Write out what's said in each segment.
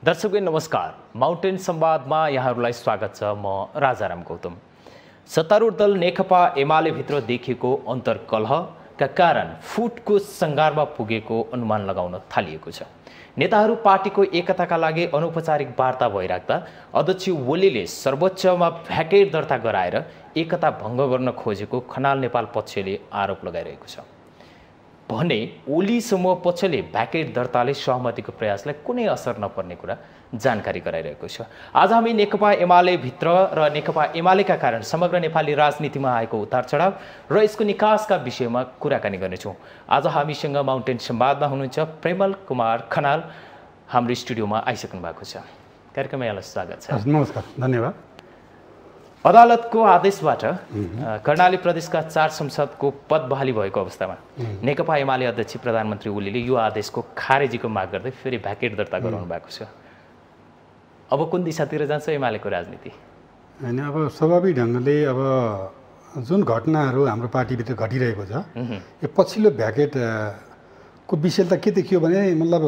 दर्शकबिन नमस्कार। माउन्टेन संवादमा यहाँहरूलाई स्वागत छ। म राजाराम गौतम। सत्तारूढ दल नेकपा एमाले भित्र देखिएको अन्तर्कलहका कारण फुटको सङ्घारमा पुगेको अनुमान लगाउन थालिएको छ। नेताहरू पार्टीको एकताका लागि अनौपचारिक वार्ता भइराख्दा अध्यक्ष ओलीले सर्वोच्चमा भ्याकेट दर्ता गराएर एकता भङ्ग गर्न खोजेको खनाल नेपाल पक्षले आरोप लगाइरहेको छ भने ओली समूह पक्षले भ्याकेट दर्ताले सहमतिको प्रयासलाई कुनै असर नपर्ने कुरा जानकारी गराइरहेको छ। आज हामी नेकपा एमाले भित्र र नेकपा एमालेका कारण समग्र नेपाली राजनीतिमा आएको उतार चढाव र यसको निकासका विषयमा कुराकानी गर्नेछौँ। आज हामीसँग माउन्टेन संवादमा हुनुहुन्छ प्रेमल कुमार खनाल, हाम्रो स्टुडियोमा आइसक्नु भएको छ। कार्यक्रममा यहाँलाई स्वागत छ। नमस्कार, धन्यवाद। अदालतको आदेशबाट कर्णाली प्रदेशका 4 संसदको पद बहाली भएको अवस्थामा नेकपा एमाले अध्यक्ष प्रधानमन्त्री ओलीले यो आदेशको खारेजीको माग गर्दै फेरि भ्याकेट दर्ता गराउनु भएको छ। अब कुन दिशातिर जान्छ एमालेको राजनीति? होइन, अब स्वाभाविक ढङ्गले अब जुन घटनाहरू हाम्रो पार्टीभित्र घटिरहेको छ, यो पछिल्लो भ्याकेटको विषयता के देखियो भने मतलब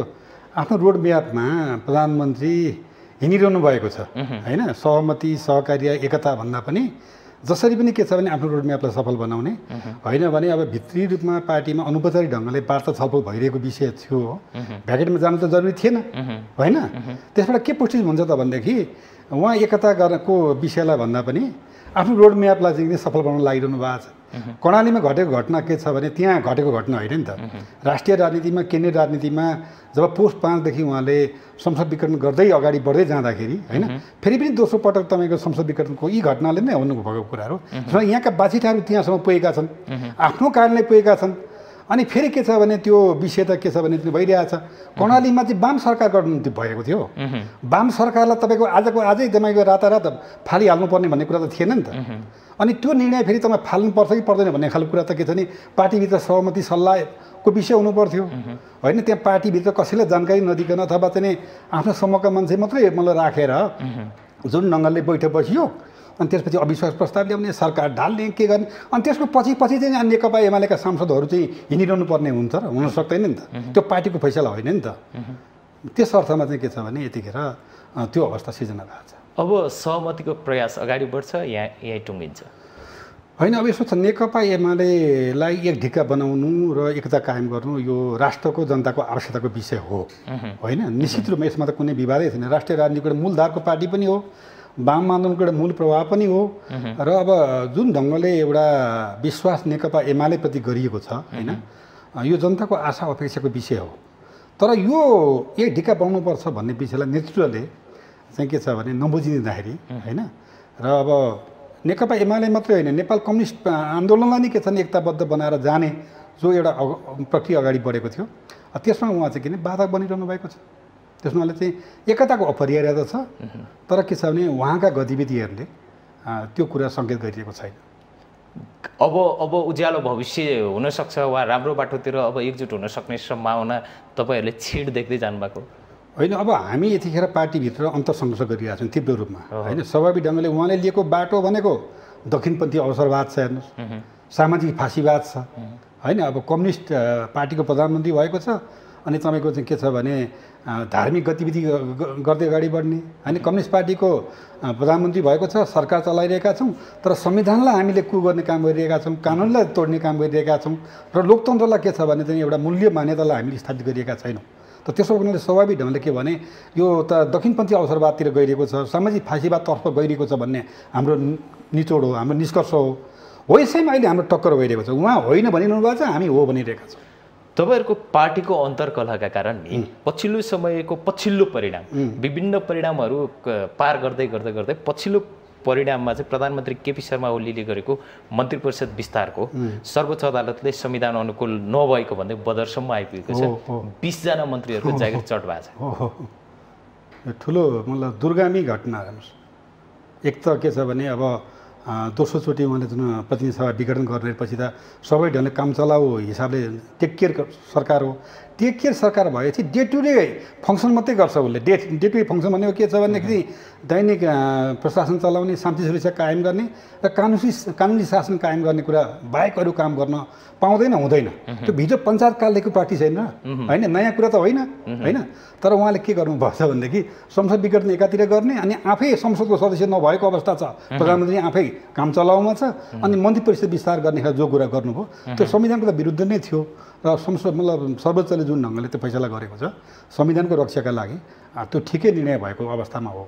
आफ्नो रोड म्यापमा प्रधानमन्त्री हिँडिरहनु भएको छ होइन। सहमति, सहकार्य, एकता भन्दा पनि जसरी पनि के छ भने आफ्नो रोड म्यापलाई सफल बनाउने होइन भने अब भित्री रूपमा पार्टीमा अनौपचारिक ढङ्गले वार्ता छलफल भइरहेको विषय थियो। भ्याकेटमा जानु त जरुरी थिएन होइन। त्यसबाट के पुष्टि हुन्छ त भनेदेखि उहाँ एकता गर्नको विषयलाई भन्दा पनि आफ्नो रोड म्यापलाई चाहिँ सफल बनाउन लागिरहनु भएको छ। कर्णालीमा घटेको घटना के छ भने त्यहाँ घटेको घटना होइन नि त। राष्ट्रिय राजनीतिमा, केन्द्रीय राजनीतिमा जब पोस्ट 5 देखि उहाँले संसद विघटन गर्दै अगाडि बढ्दै जाँदाखेरि होइन, फेरि पनि दोस्रो पटक तपाईँको संसद विघटनको यी घटनाले नै हुनुभएको कुराहरू र यहाँका बाछिटाहरू त्यहाँसम्म पुगेका छन्, आफ्नो कारणले पुगेका छन्। अनि फेरि के छ भने त्यो विषय त के छ भने भइरहेछ। कर्णालीमा चाहिँ वाम सरकारको भएको थियो। वाम सरकारलाई तपाईँको आजै तपाईँको रातारात फालिहाल्नुपर्ने भन्ने कुरा त थिएन नि त। अनि त्यो निर्णय फेरि तपाईँ फाल्नुपर्छ कि पर्दैन भन्ने खालको कुरा त के छ नि, पार्टीभित्र सहमति सल्लाहको विषय हुनु पर्थ्यो होइन। त्यहाँ पार्टीभित्र कसैलाई जानकारी नदिकन अथवा चाहिँ आफ्नो समूहका मान्छे मात्रै मतलब राखेर जुन ढङ्गले बैठक बसियो अनि त्यसपछि अविश्वास प्रस्ताव ल्याउने, सरकार ढाल्ने, के गर्ने, अनि त्यसको पछि चाहिँ नेकपा एमालेका सांसदहरू चाहिँ हिँडिरहनु पर्ने हुन्छ र हुन सक्दैन नि त। त्यो पार्टीको फैसला होइन नि त। त्यस अर्थमा चाहिँ के छ भने यतिखेर त्यो अवस्था सिर्जना भएको छ। अब सहमतिको प्रयास अगाडि बढ्छ या यहीँ टुङ्गिन्छ? होइन, अब यसो छ, नेकपा एमालेलाई एक ढिक्का बनाउनु र एकता कायम गर्नु यो राष्ट्रको जनताको आवश्यकताको विषय हो होइन। निश्चित रूपमा यसमा त कुनै विवादै छैन। राष्ट्रिय राजनीतिको एउटा मूलधारको पार्टी पनि हो, वाम आन्दोलनको एउटा मूल प्रभाव पनि हो र अब जुन ढङ्गले एउटा विश्वास नेकपा एमालेप्रति गरिएको छ होइन, यो जनताको आशा अपेक्षाको विषय हो। तर यो एक ढिक्का बनाउनुपर्छ भन्ने विषयलाई नेतृत्वले चाहिँ के छ भने नबुझिदिँदाखेरि होइन र अब नेकपा एमाले मात्रै होइन, नेपाल कम्युनिस्ट आन्दोलनलाई नै के छ भने एकताबद्ध बनाएर जाने जो एउटा प्रक्रिया अगाडि बढेको थियो, त्यसमा उहाँ चाहिँ किन बाधक बनिरहनु भएको छ। त्यसमा चाहिँ एकताको अपरिहार्यता छ। तर के छ भने उहाँका गतिविधिहरूले त्यो कुरा सङ्केत गरिएको छैन। अब उज्यालो भविष्य हुनसक्छ वा राम्रो बाटोतिर अब एकजुट हुन सक्ने सम्भावना तपाईँहरूले छिड देख्दै जानुभएको होइन। अब हामी यतिखेर पार्टीभित्र अन्तर्सङ्घर्ष गरिरहेका छौँ तीव्र रूपमा होइन। स्वाभाविक ढङ्गले उहाँले लिएको बाटो भनेको दक्षिणपन्थी अवसरवाद छ, हेर्नुहोस्, सामाजिक फाँसीवाद छ होइन। अब कम्युनिस्ट पार्टीको प्रधानमन्त्री भएको छ अनि तपाईँको चाहिँ के छ भने धार्मिक गतिविधि गर्दै अगाडि बढ्ने होइन। कम्युनिस्ट पार्टीको प्रधानमन्त्री भएको छ, सरकार चलाइरहेका छौँ, तर संविधानलाई हामीले कु गर्ने काम गरिरहेका छौँ, कानुनलाई तोड्ने काम गरिरहेका छौँ र लोकतन्त्रलाई के छ भने चाहिँ एउटा मूल्य मान्यतालाई हामीले स्थापित गरिरहेका छैनौँ। त त्यसो हुनाले स्वाभाविक ढङ्गले के भने यो त दक्षिणपन्थी अवसरवादतिर गइरहेको छ, सामाजिक फाँसीवादतर्फ गइरहेको छ भन्ने हाम्रो निचोड हो, हाम्रो निष्कर्ष हो। यसैमा अहिले हाम्रो टक्कर भइरहेको छ। उहाँ होइन भनिरहनु भएको छ, हामी हो भनिरहेका छौँ। तपाईँहरूको पार्टीको अन्तर्कलहका कारण पछिल्लो समयको पछिल्लो परिणाम, विभिन्न परिणामहरू पार गर्दै गर्दै गर्दै पछिल्लो परिणाममा चाहिँ प्रधानमन्त्री केपी शर्मा ओलीले गरेको मन्त्री परिषद विस्तारको सर्वोच्च अदालतले संविधान अनुकूल नभएको भन्दै बदरसम्म आइपुगेको छ। 20 जना मन्त्रीहरूको जागिर चट भएको छ। ठुलो मतलब दुर्गामी घटना हेर्नुहोस्। एक त के छ भने अब दोस्रोचोटि उहाँले जुन प्रतिनिधि सभा विघटन गरेपछि त सबै ढङ्गले काम चलाऊ हिसाबले टेक केयर सरकार हो। टेक केयर सरकार भएपछि डे टु डे फङ्सन मात्रै गर्छ उसले। डे टु डे फङ्सन भनेको के छ भनेदेखि दैनिक प्रशासन चलाउने, शान्ति सुरक्षा कायम गर्ने र कानुनी शासन कायम गर्ने कुरा बाहेक अरू काम गर्न पाउँदैन हुँदैन त्यो भिडियो पञ्चायतकालदेखि पार्टी छैन होइन नयाँ कुरा त होइन होइन तर उहाँले के गर्नुभएको छ भनेदेखि संसद विघटन एकातिर गर्ने अनि आफै संसदको सदस्य नभएको अवस्था छ प्रधानमन्त्री आफै काम चलाउमा छ अनि मन्त्री परिषद विस्तार गर्ने जो कुरा गर्नुभयो त्यो संविधानको त विरुद्ध नै थियो र संसद मतलब सर्वोच्चले जुन ढङ्गले त्यो फैसला गरेको छ संविधानको रक्षाका लागि त्यो ठिकै निर्णय भएको अवस्थामा हो।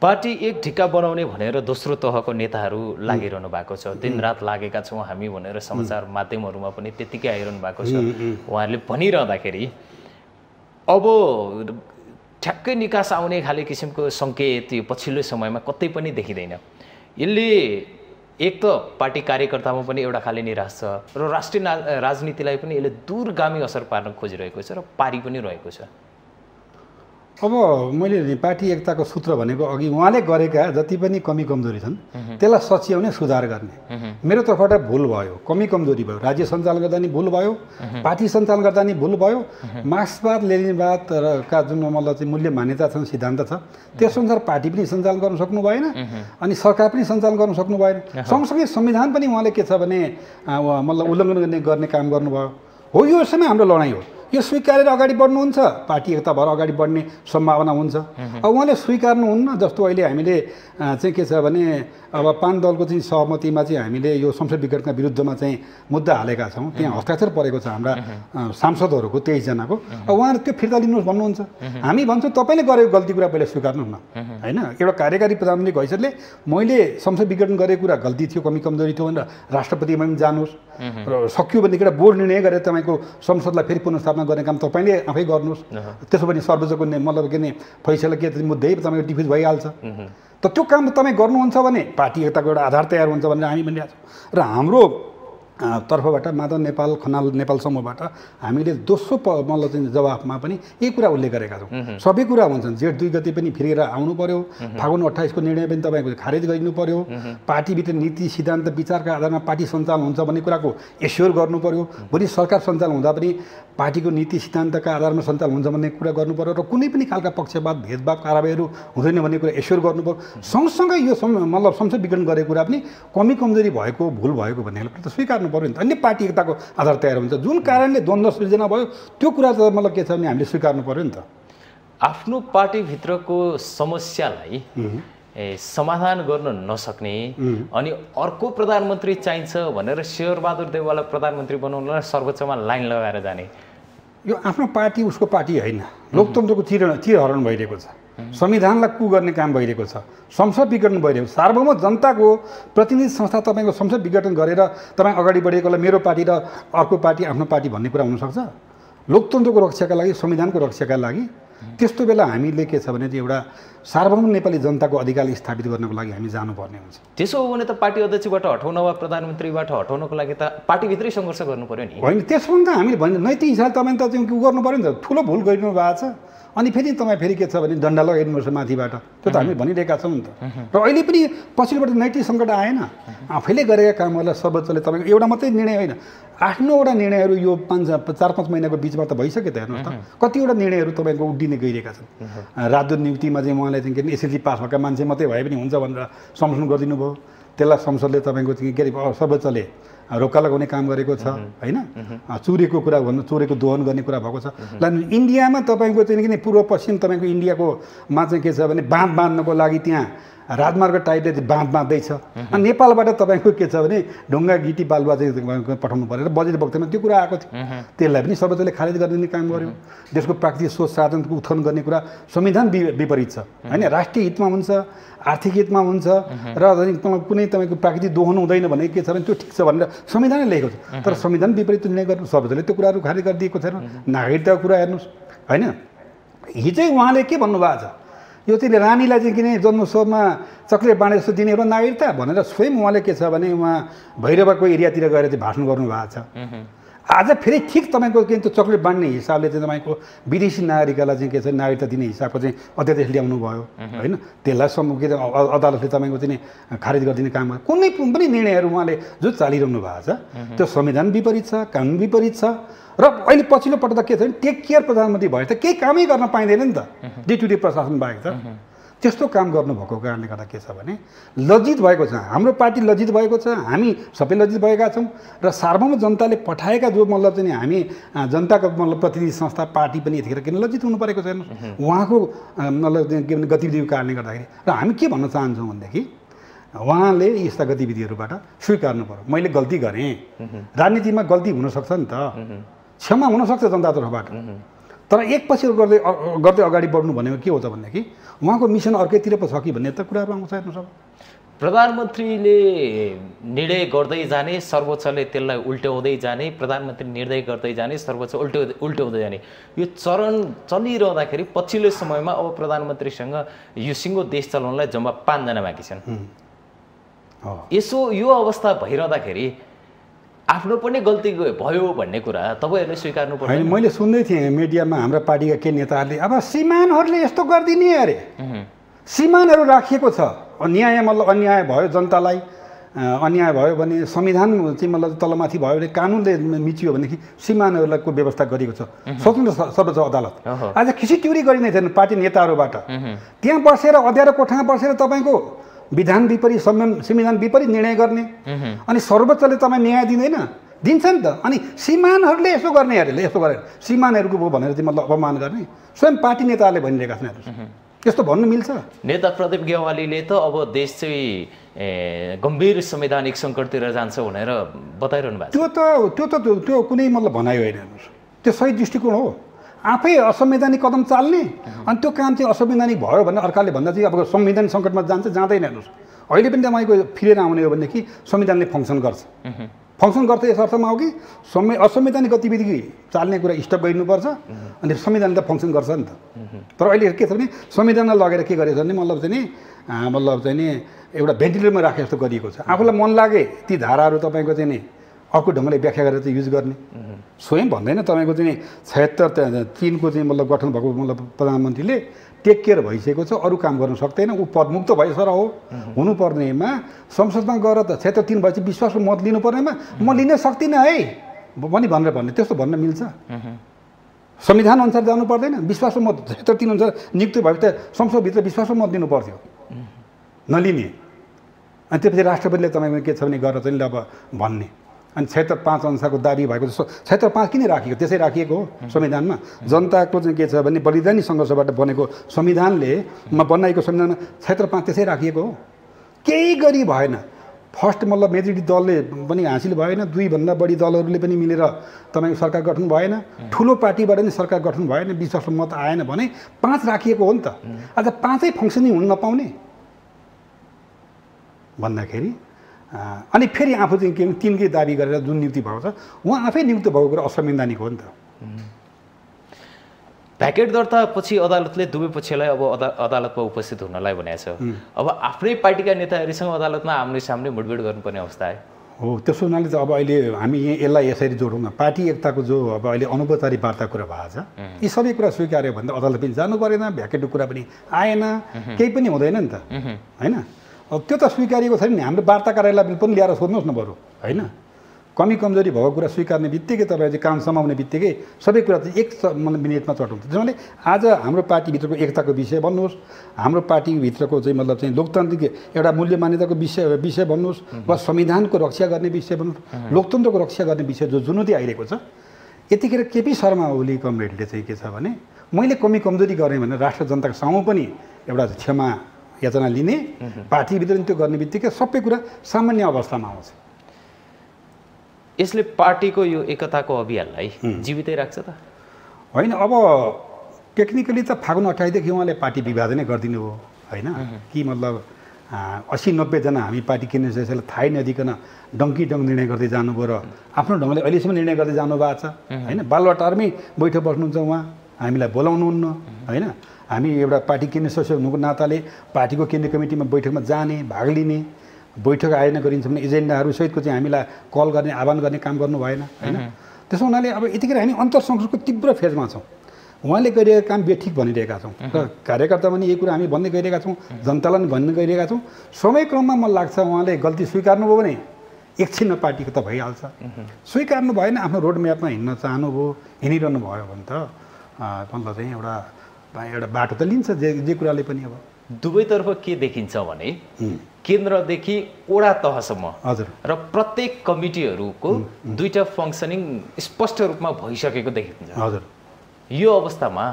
पार्टी एक ढिक्का बनाउने भनेर दोस्रो तहको नेताहरू लागिरहनु भएको छ दिनरात लागेका छौँ हामी भनेर समाचार माध्यमहरूमा पनि त्यत्तिकै आइरहनु भएको छ उहाँहरूले भनिरहँदाखेरि अब ठ्याक्कै निकास आउने खाले किसिमको सङ्केत यो पछिल्लो समयमा कतै पनि देखिँदैन। यसले एक त पार्टी कार्यकर्तामा पनि एउटा खाले निराश छ र राष्ट्रिय राजनीतिलाई पनि यसले दूरगामी असर पार्न खोजिरहेको छ र पारी पनि रहेको छ। अब मैले पार्टी एकताको सूत्र भनेको अघि उहाँले गरेका जति पनि कमी कमजोरी छन् त्यसलाई सच्याउने सुधार गर्ने मेरो तर्फबाट भुल भयो कमी कमजोरी भयो राज्य सञ्चालन गर्दा नि भुल भयो पार्टी सञ्चालन गर्दा नि भुल भयो मार्क्सवाद लेनिनवाद का जुन मतलब चाहिँ मूल्य मान्यता छन् सिद्धान्त छ त्यसअनुसार पार्टी पनि सञ्चालन गर्न सक्नु भएन अनि सरकार पनि सञ्चालन गर्न सक्नु भएन सँगसँगै संविधान पनि उहाँले के छ भने मतलब उल्लङ्घन गर्ने काम गर्नुभयो हो यो समय हाम्रो लडाइँ हो यो स्वीकारेर अगाडि बढ्नुहुन्छ पार्टी एकता भएर अगाडि बढ्ने सम्भावना हुन्छ अब उहाँले स्वीकार्नुहुन्न जस्तो अहिले हामीले चाहिँ के छ भने अब 5 दलको चाहिँ सहमतिमा चाहिँ हामीले यो संसद विघटनका विरुद्धमा चाहिँ मुद्दा हालेका छौँ त्यहाँ हस्ताक्षर परेको छ हाम्रा सांसदहरूको 23 जनाको अब उहाँहरू त्यो फिर्ता लिनुहोस् भन्नुहुन्छ हामी भन्छौँ तपाईँले गरेको गल्ती कुरा पहिले स्वीकार्नुहुन्न होइन एउटा कार्यकारी प्रधानमन्त्रीको हैसियतले मैले संसद विघटन गरेको कुरा गल्ती थियो कमी कमजोरी थियो भनेर राष्ट्रपतिमा पनि जानुहोस् र सक्यो भनेदेखि एउटा बोर्ड निर्णय गरेर तपाईँको संसदलाई फेरि पुनर्स्थापना गर्ने काम तपाईँले आफै गर्नुहोस् त्यसो भने सर्वोच्चको मतलब के फैसला के मुद्दै तपाईँको डिफ्युज भइहाल्छ त त्यो काम तपाईँ गर्नुहुन्छ भने पार्टी एकताको एउटा आधार तयार हुन्छ भनेर हामी भनिरहेको छौँ र हाम्रो तर्फबाट माधव नेपाल खनाल नेपाल समूहबाट हामीले दोस्रो मतलब चाहिँ जवाफमा पनि यही कुरा उल्लेख गरेका छौँ सबै कुरा हुन्छन् जेठ 2 गते पनि फेरि आउनु पर्यो फागुन 28 को निर्णय पनि तपाईँको खारेज गरिनु पर्यो पार्टीभित्र नीति सिद्धान्त विचारका आधारमा पार्टी सञ्चालन हुन्छ भन्ने कुराको एस्योर गर्नु पर्यो भोलि सरकार सञ्चालन हुँदा पनि पार्टीको नीति सिद्धान्तका आधारमा सञ्चालन हुन्छ भन्ने कुरा गर्नु पर्यो र कुनै पनि खालका पक्षपात भेदभाव कारबाहीहरू हुँदैन भन्ने कुरा एस्योर गर्नु पर्यो सँगसँगै यो मतलब संसद विघटन गरेको कुरा पनि कमी कमजोरी भएको भुल भएको भन्ने त स्वीकार पर्यो नि त अन्य पार्टी एकताको आधार तयार हुन्छ जुन कारणले द्वन्द्व सृजना भयो त्यो कुरा त मतलब के छ भने हामीले स्वीकार्नु पर्यो नि त आफ्नो पार्टीभित्रको समस्यालाई समाधान गर्न नसक्ने अनि अर्को प्रधानमन्त्री चाहिन्छ भनेर शेरबहादुर देउवालाई प्रधानमन्त्री बनाउनलाई सर्वोच्चमा लाइन लगाएर जाने यो आफ्नो पार्टी उसको पार्टी होइन लोकतन्त्रको चिरहरण भइरहेको छ संविधानलाई कु गर्ने काम भइरहेको छ संसद विघटन भइरहेको छ सार्वभौम जनताको प्रतिनिधि संस्था तपाईँको संसद विघटन गरेर तपाईँ अगाडि बढेकोलाई मेरो पार्टी र अर्को पार्टी आफ्नो पार्टी भन्ने कुरा हुनसक्छ लोकतन्त्रको रक्षाका लागि संविधानको रक्षाका लागि त्यस्तो बेला हामीले के छ भने एउटा सार्वभौम नेपाली जनताको अधिकार स्थापित गर्नको लागि हामी जानुपर्ने हुन्छ त्यसो हो भने त पार्टी अध्यक्षबाट हटाउन वा प्रधानमन्त्रीबाट हटाउनको लागि त पार्टीभित्रै सङ्घर्ष गर्नु पर्यो नि होइन त्यसो भने त हामीले भन्यो नैतिक हिसाबले तपाईँ त त्यो गर्नु पर्यो नि त ठुलो भुल गरिनु भएको छ अनि फेरि तपाईँ फेरि के छ भने डन्डा लगाइदिनुपर्छ माथिबाट त्यो त हामी भनिरहेका छौँ नि त र अहिले पनि पछिल्लोबाट नैतिक सङ्कट आएन आफैले गरेका कामहरूलाई सर्वोच्चले तपाईँको एउटा मात्रै निर्णय होइन 8-9वटा निर्णयहरू यो 4-5 महिनाको बिचमा त भइसक्यो त हेर्नुहोस् त कतिवटा निर्णयहरू तपाईँको उड्डिने गइरहेका छन् राजदूत नियुक्तिमा चाहिँ उहाँले चाहिँ के अरे एसएलसी पास भएका मान्छे मात्रै भए पनि हुन्छ भनेर संशोधन गरिदिनु भयो त्यसलाई संसदले तपाईँको के अरे सर्वोच्चले रोका लगाउने काम गरेको छ होइन चोरेको कुरा भन्नु चोरेको दोहन गर्ने कुरा भएको छ इन्डियामा तपाईँको चाहिँ किन पूर्व पश्चिम तपाईँको इन्डियाकोमा चाहिँ के छ भने बाँध बाँध्नको लागि त्यहाँ राजमार्ग टाइपले बाँध बाँध्दैछ अनि नेपालबाट तपाईँको के छ भने ढुङ्गा गिटी बालुवा चाहिँ पठाउनु परेर बजेट बक्तमा त्यो कुरा आएको थियो त्यसलाई पनि सर्वोच्चले खारेज गरिदिने काम गर्यो देशको प्राकृतिक स्रोत साधनको उत्खनन गर्ने कुरा संविधान विपरीत छ होइन राष्ट्रिय हितमा हुन्छ आर्थिक हितमा हुन्छ र कुनै तपाईँको प्राकृतिक दोहन हुँदैन भने के छ भने त्यो ठिक छ भनेर संविधानले लेखेको छ तर संविधान विपरीत निर्णय गर्नु सर्वोच्चले त्यो कुराहरू खारेज गरिदिएको छैन नागरिकताको कुरा हेर्नुहोस् होइन हिजै उहाँले के भन्नुभएको छ यो चाहिँ रानीलाई चाहिँ किन जन्मोत्सवमा चक्लेट बाँडे जस्तो दिने एउटा नागरिकता भनेर स्वयं उहाँले के छ भने उहाँ भैरवको एरियातिर गएर चाहिँ भाषण गर्नुभएको छ आज फेरि ठिक तपाईँको के त्यो चक्लेट बाँड्ने हिसाबले चाहिँ तपाईँको विदेशी नागरिकलाई चाहिँ के छ नागरिकता दिने हिसाबको चाहिँ अध्यादेश ल्याउनु भयो होइन त्यसलाई के अदालतले तपाईँको चाहिँ खारेज गरिदिने काम गर्यो कुनै पनि निर्णयहरू उहाँले जो चालिरहनु भएको छ त्यो संविधान विपरीत छ कानुन विपरीत छ र अहिले पछिल्लो पटक त के छ भने टेक केयर प्रधानमन्त्री भयो त केही कामै गर्न पाइँदैन नि त डे टु डे प्रशासन बाहेक त त्यस्तो काम गर्नुभएको कारणले गर्दा के छ भने लज्जित भएको छ, हाम्रो पार्टी लज्जित भएको छ, हामी सबै लज्जित भएका छौँ र सार्वभौम जनताले पठाएका जो मतलब चाहिँ हामी जनताको मतलब प्रतिनिधि संस्था पार्टी पनि यतिखेर किन लज्जित हुनु परेको छैन उहाँको मतलब के भने गतिविधिको कारणले गर्दाखेरि। र हामी के भन्न चाहन्छौँ भनेदेखि उहाँले यस्ता गतिविधिहरूबाट स्वीकार्नु पर्यो, मैले गल्ती गरेँ, राजनीतिमा गल्ती हुनसक्छ नि त, क्षमा हुनसक्छ जनता तर्फबाट, तर एकपछि गर्दै गर्दै अगाडि बढ्नु भनेको के हो त भनेदेखि उहाँको मिसन अर्कैतिर पो छ कि भन्ने त कुराहरू आउँछ हेर्नुहोस्। प्रधानमन्त्रीले निर्णय गर्दै जाने, सर्वोच्चले त्यसलाई उल्ट्याउँदै जाने, प्रधानमन्त्री निर्णय गर्दै जाने, सर्वोच्च उल्ट्याउँदै जाने, यो चरण चलिरहँदाखेरि पछिल्लो समयमा अब प्रधानमन्त्रीसँग यो सिङ्गो देश चलाउनलाई जम्मा 5 जना बाँकी छन्। यसो यो अवस्था भइरहँदाखेरि आफ्नो पनि गल्ती भयो भन्ने कुरा तपाईँहरूले स्वीकार्नु पर्छ। होइन, मैले सुन्दै थिएँ मिडियामा हाम्रा पार्टीका के नेताहरूले अब सीमानहरूले यस्तो गरिदिने अरे, सीमानहरू राखिएको छ, न्याय मतलब अन्याय भयो जनतालाई, अन्याय भयो भने संविधान चाहिँ मतलब तलमाथि भयो भने कानुनले मिचियो भनेदेखि सीमानहरूको व्यवस्था गरिएको छ स्वतन्त्र सर्वोच्च अदालत। आज खिचिट्युरी गरिने थिएन पार्टी नेताहरूबाट, त्यहाँ बसेर अँध्यारो कोठामा बसेर तपाईँको विधान विपरीत संविधान विपरीत निर्णय गर्ने, अनि सर्वोच्चले तपाईँ न्याय दिँदैन, दिन्छ नि त। अनि सीमानहरूले यसो गर्ने अरे, यसो गरेर सीमानहरूको भनेर चाहिँ मतलब अपमान गर्ने स्वयं पार्टी नेताहरूले भनिरहेका छन्। यस्तो भन्नु मिल्छ? नेता प्रदीप गेवालीले त अब देश चाहिँ गम्भीर संवैधानिक सङ्कटतिर जान्छ भनेर बताइरहनु भएको छ। त्यो कुनै मतलब भनाइ होइन, हेर्नुहोस्, त्यो सही दृष्टिकोण हो। आफै असंवैधानिक कदम चाल्ने अनि त्यो काम चाहिँ असंवैधानिक भयो भने अर्काले भन्दा चाहिँ अब संविधान सङ्कटमा जान्छ जाँदैन। हेर्नुहोस्, अहिले पनि तपाईँको फिरेर आउने हो भनेदेखि संविधानले फङ्सन गर्छ, फङ्सन गर्छ यस अर्थमा हो कि असंवैधानिक गतिविधि चाल्ने कुरा स्टप गरिनुपर्छ अनि संविधानले त फङ्सन गर्छ नि त। तर अहिले के छ भने संविधानलाई लगेर के गरेको छ भने मतलब चाहिँ नि एउटा भेन्टिलेटरमा राखे जस्तो गरिएको छ। आफूलाई मन लागे ती धाराहरू तपाईँको चाहिँ नि अर्को ढङ्गले व्याख्या गरेर चाहिँ युज गर्ने। स्वयं भन्दैन तपाईँको चाहिँ 76-3को चाहिँ मतलब गठन भएको मतलब प्रधानमन्त्रीले टेक केयर भइसकेको छ, अरू काम गर्न सक्दैन, ऊ पदमुक्त भएसर हो। हुनुपर्नेमा संसदमा गएर त 76-3 भएपछि विश्वासको मत लिनुपर्नेमा म लिन सक्दिनँ है भनेर भन्ने, त्यस्तो भन्न मिल्छ? संविधान अनुसार जानु पर्दैन, विश्वासको मत 76-3 अनुसार नियुक्त भएपछि त संसदभित्र विश्वासको मत दिनु पर्थ्यो, नलिने। अनि त्यसपछि राष्ट्रपतिले तपाईँको के छ भने गरेर चाहिँ अब भन्ने। अनि 76-5 अनुसारको दाबी भएको 76-5 किन राखिएको? त्यसै राखिएको हो संविधानमा। जनताको चाहिँ के छ भने बलिदानी सङ्घर्षबाट बनेको संविधानले बनाएको संविधानमा 76-5 त्यसै राखिएको हो। केही गरी भएन, फर्स्ट मतलब मेजोरिटी दलले पनि हासिल भएन, 2भन्दा बढी दलहरूले पनि मिलेर तपाईँको सरकार गठन भएन, ठुलो पार्टीबाट पनि सरकार गठन भएन, विश्वासको मत आएन भने 5 राखिएको हो नि त। आज 5 फङ्सनिङ हुन नपाउने भन्दाखेरि अनि फेरि आफू चाहिँ के 3कै दाबी गरेर जुन नियुक्ति भएको छ उहाँ आफै नियुक्त भएको कुरा असंवैधानिक हो नि त। भ्याकेट दर्ता पछि अदालतले दुवै पक्षलाई अब अदालतमा उपस्थित हुनलाई भनेको छ। अब आफ्नै पार्टीका नेताहरूसँग अदालतमा आम्ने सामने मुठभेड गर्नुपर्ने अवस्था आयो हो। त्यसो हुनाले चाहिँ अब अहिले हामी यसलाई यसरी जोडौँ न, पार्टी एकताको जो अब अहिले अनौपचारिक वार्ता कुरा भएको छ, यी सबै कुरा स्वीकार्यो भने त अदालत पनि जानु परेन, भ्याकेटको कुरा पनि आएन, केही पनि हुँदैन नि त, होइन? अब त्यो त स्वीकारिएको छैन नि। हाम्रो वार्ता कार्यालय पनि ल्याएर सोध्नुहोस् न बरु, होइन? कमी कमजोरी भएको कुरा स्वीकार्ने बित्तिकै तपाईँ चाहिँ काम समाउने बित्तिकै सबै कुरा चाहिँ एक मिनटमा चटाउँछ। त्यसैले आज हाम्रो पार्टीभित्रको एकताको विषय भन्नुहोस्, हाम्रो पार्टीभित्रको चाहिँ मतलब चाहिँ लोकतान्त्रिक एउटा मूल्य मान्यताको विषय भन्नुहोस्, वा संविधानको रक्षा गर्ने विषय भन्नुहोस्, लोकतन्त्रको रक्षा गर्ने विषय जो चुनौती आइरहेको छ, यतिखेर केपी शर्मा ओली कमरेडले चाहिँ के छ भने मैले कमी कमजोरी गरेँ भने राष्ट्र जनताको सामु पनि एउटा क्षमा याचना लिने, पार्टीभित्र त्यो गर्ने बित्तिकै सबै कुरा सामान्य अवस्थामा आउँछ। यसले पार्टीको यो एकताको अभियानलाई जीवितै राख्छ त? होइन, अब टेक्निकली त फागुन 28 देखि उहाँले पार्टी विभाजनै गरिदिनु हो, होइन? कि मतलब 80-90 जना हामी पार्टी किन्ने सदस्यलाई थाहै नदिकन डङ्की निर्णय गर्दै जानुभयो र आफ्नो ढङ्गले अहिलेसम्म निर्णय गर्दै जानु भएको छ, होइन? बालुवाटारमै बैठक बस्नुहुन्छ उहाँ, हामीलाई बोलाउनुहुन्न, होइन? हामी एउटा पार्टी केन्द्रीय सदस्य हुनुको नाताले पार्टीको केन्द्रीय कमिटीमा बैठकमा जाने, भाग लिने, बैठक आयोजना गरिन्छ भने एजेन्डाहरू सहितको चाहिँ हामीलाई कल गर्ने, आह्वान गर्ने काम गर्नु भएन, होइन? त्यसो हुनाले अब यतिखेर हामी अन्तरसङ्घर्षको तीव्र फेजमा छौँ। उहाँले गरिरहेको काम बेठिक भनिरहेका छौँ र कार्यकर्ता पनि यही कुरा हामी भन्दै गइरहेका छौँ, जनतालाई पनि भन्दै गइरहेका छौँ। समय क्रममा मलाई लाग्छ उहाँले गल्ती स्वीकार्नुभयो भने एकछिनमा पार्टीको त भइहाल्छ। स्वीकार्नु भएन, आफ्नो रोड म्यापमा हिँड्न चाहनुभयो, हिँडिरहनु भयो भने त मतलब चाहिँ एउटा बाटो त लिन्छ जे कुराले पनि। अब दुवैतर्फ के देखिन्छ भने केन्द्रदेखि वडा तहसम्म हजुर र प्रत्येक कमिटीहरूको दुईटा फङ्सनिङ स्पष्ट रूपमा भइसकेको देखिन्छ। हजुर यो अवस्थामा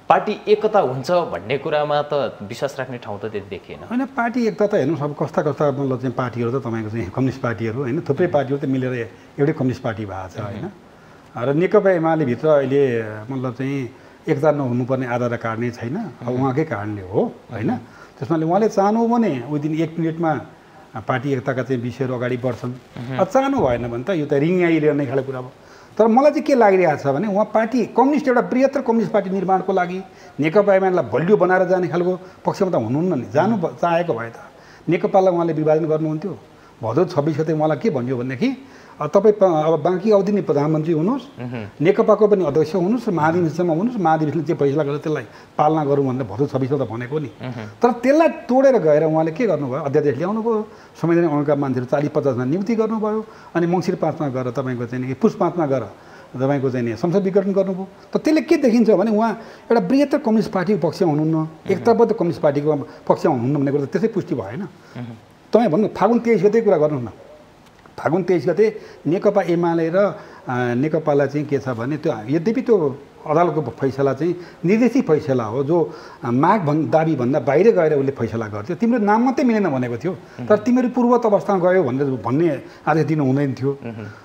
पार्टी एकता हुन्छ भन्ने कुरामा त विश्वास राख्ने ठाउँ त त्यति देखिएन। होइन पार्टी एकता त हेर्नुहोस् अब कस्ता कस्ता मतलब चाहिँ पार्टीहरू त तपाईँको चाहिँ कम्युनिस्ट पार्टीहरू होइन थुप्रै पार्टीहरू त मिलेर एउटै कम्युनिस्ट पार्टी भएको छ होइन। र नेकपा एमाले भित्र अहिले मतलब चाहिँ एकता नहुनुपर्ने आधार कारणै छैन, अब उहाँकै कारणले हो होइन। त्यसमा उहाँले चाहनु भने विदिन 1 मिनटमा पार्टी एकताका चाहिँ विषयहरू अगाडि बढ्छन्। चाहनु भएन भने त यो त रिङ आइरहने खाले कुरा हो। तर मलाई चाहिँ के लागिरहेको छ भने उहाँ पार्टी कम्युनिस्ट एउटा बृहत्तर कम्युनिस्ट पार्टी निर्माणको लागि नेकपा एमालेलाई बलियो बनाएर जाने खालको पक्षमा त हुनुहुन्न नि। जानु चाहेको भए त नेकपालाई उहाँले विभाजन गर्नुहुन्थ्यो। भदौ 26 गते उहाँलाई के भन्यो भनेदेखि तपाईँ अब बाँकी अवधि नै प्रधानमन्त्री हुनुहोस्, नेकपाको पनि अध्यक्ष हुनुहोस् र महाधिवेशनमा हुनुहोस्, महाधिवेशनले चाहिँ फैसला गरेर त्यसलाई पालना गरौँ भनेर भदौ 26 त भनेको नि। तर त्यसलाई तोडेर गएर उहाँले के गर्नुभयो, अध्यादेश ल्याउनु भयो, संवैधानिक अङ्गका मान्छेहरू 40-50जना नियुक्ति गर्नुभयो, अनि मङ्सिर 5मा गएर तपाईँको चाहिँ पुस 5मा गएर तपाईँको चाहिँ संसद विघटन गर्नुभयो। त त्यसले के देखिन्छ भने उहाँ एउटा बृहत्तर कम्युनिस्ट पार्टीको पक्षमा हुनुहुन्न, एकताबद्ध कम्युनिस्ट पार्टीको पक्षमा हुनुहुन्न भन्ने कुरा त्यसै पुष्टि भएन। तपाईँ भन्नु फागुन 23 गते कुरा गर्नुहोस् न। फागुन 23 गते नेकपा एमाले र नेकपालाई चाहिँ के छ भने त्यो यद्यपि त्यो अदालतको फैसला चाहिँ निर्देशित फैसला हो जो माग दाबीभन्दा बाहिर गएर उसले फैसला गर्थ्यो। तिम्रो नाम मात्रै मिलेन भनेको थियो, तर तिमीहरू पूर्वत अवस्थामा गयो भनेर भन्ने आदेश दिनु हुँदैन थियो।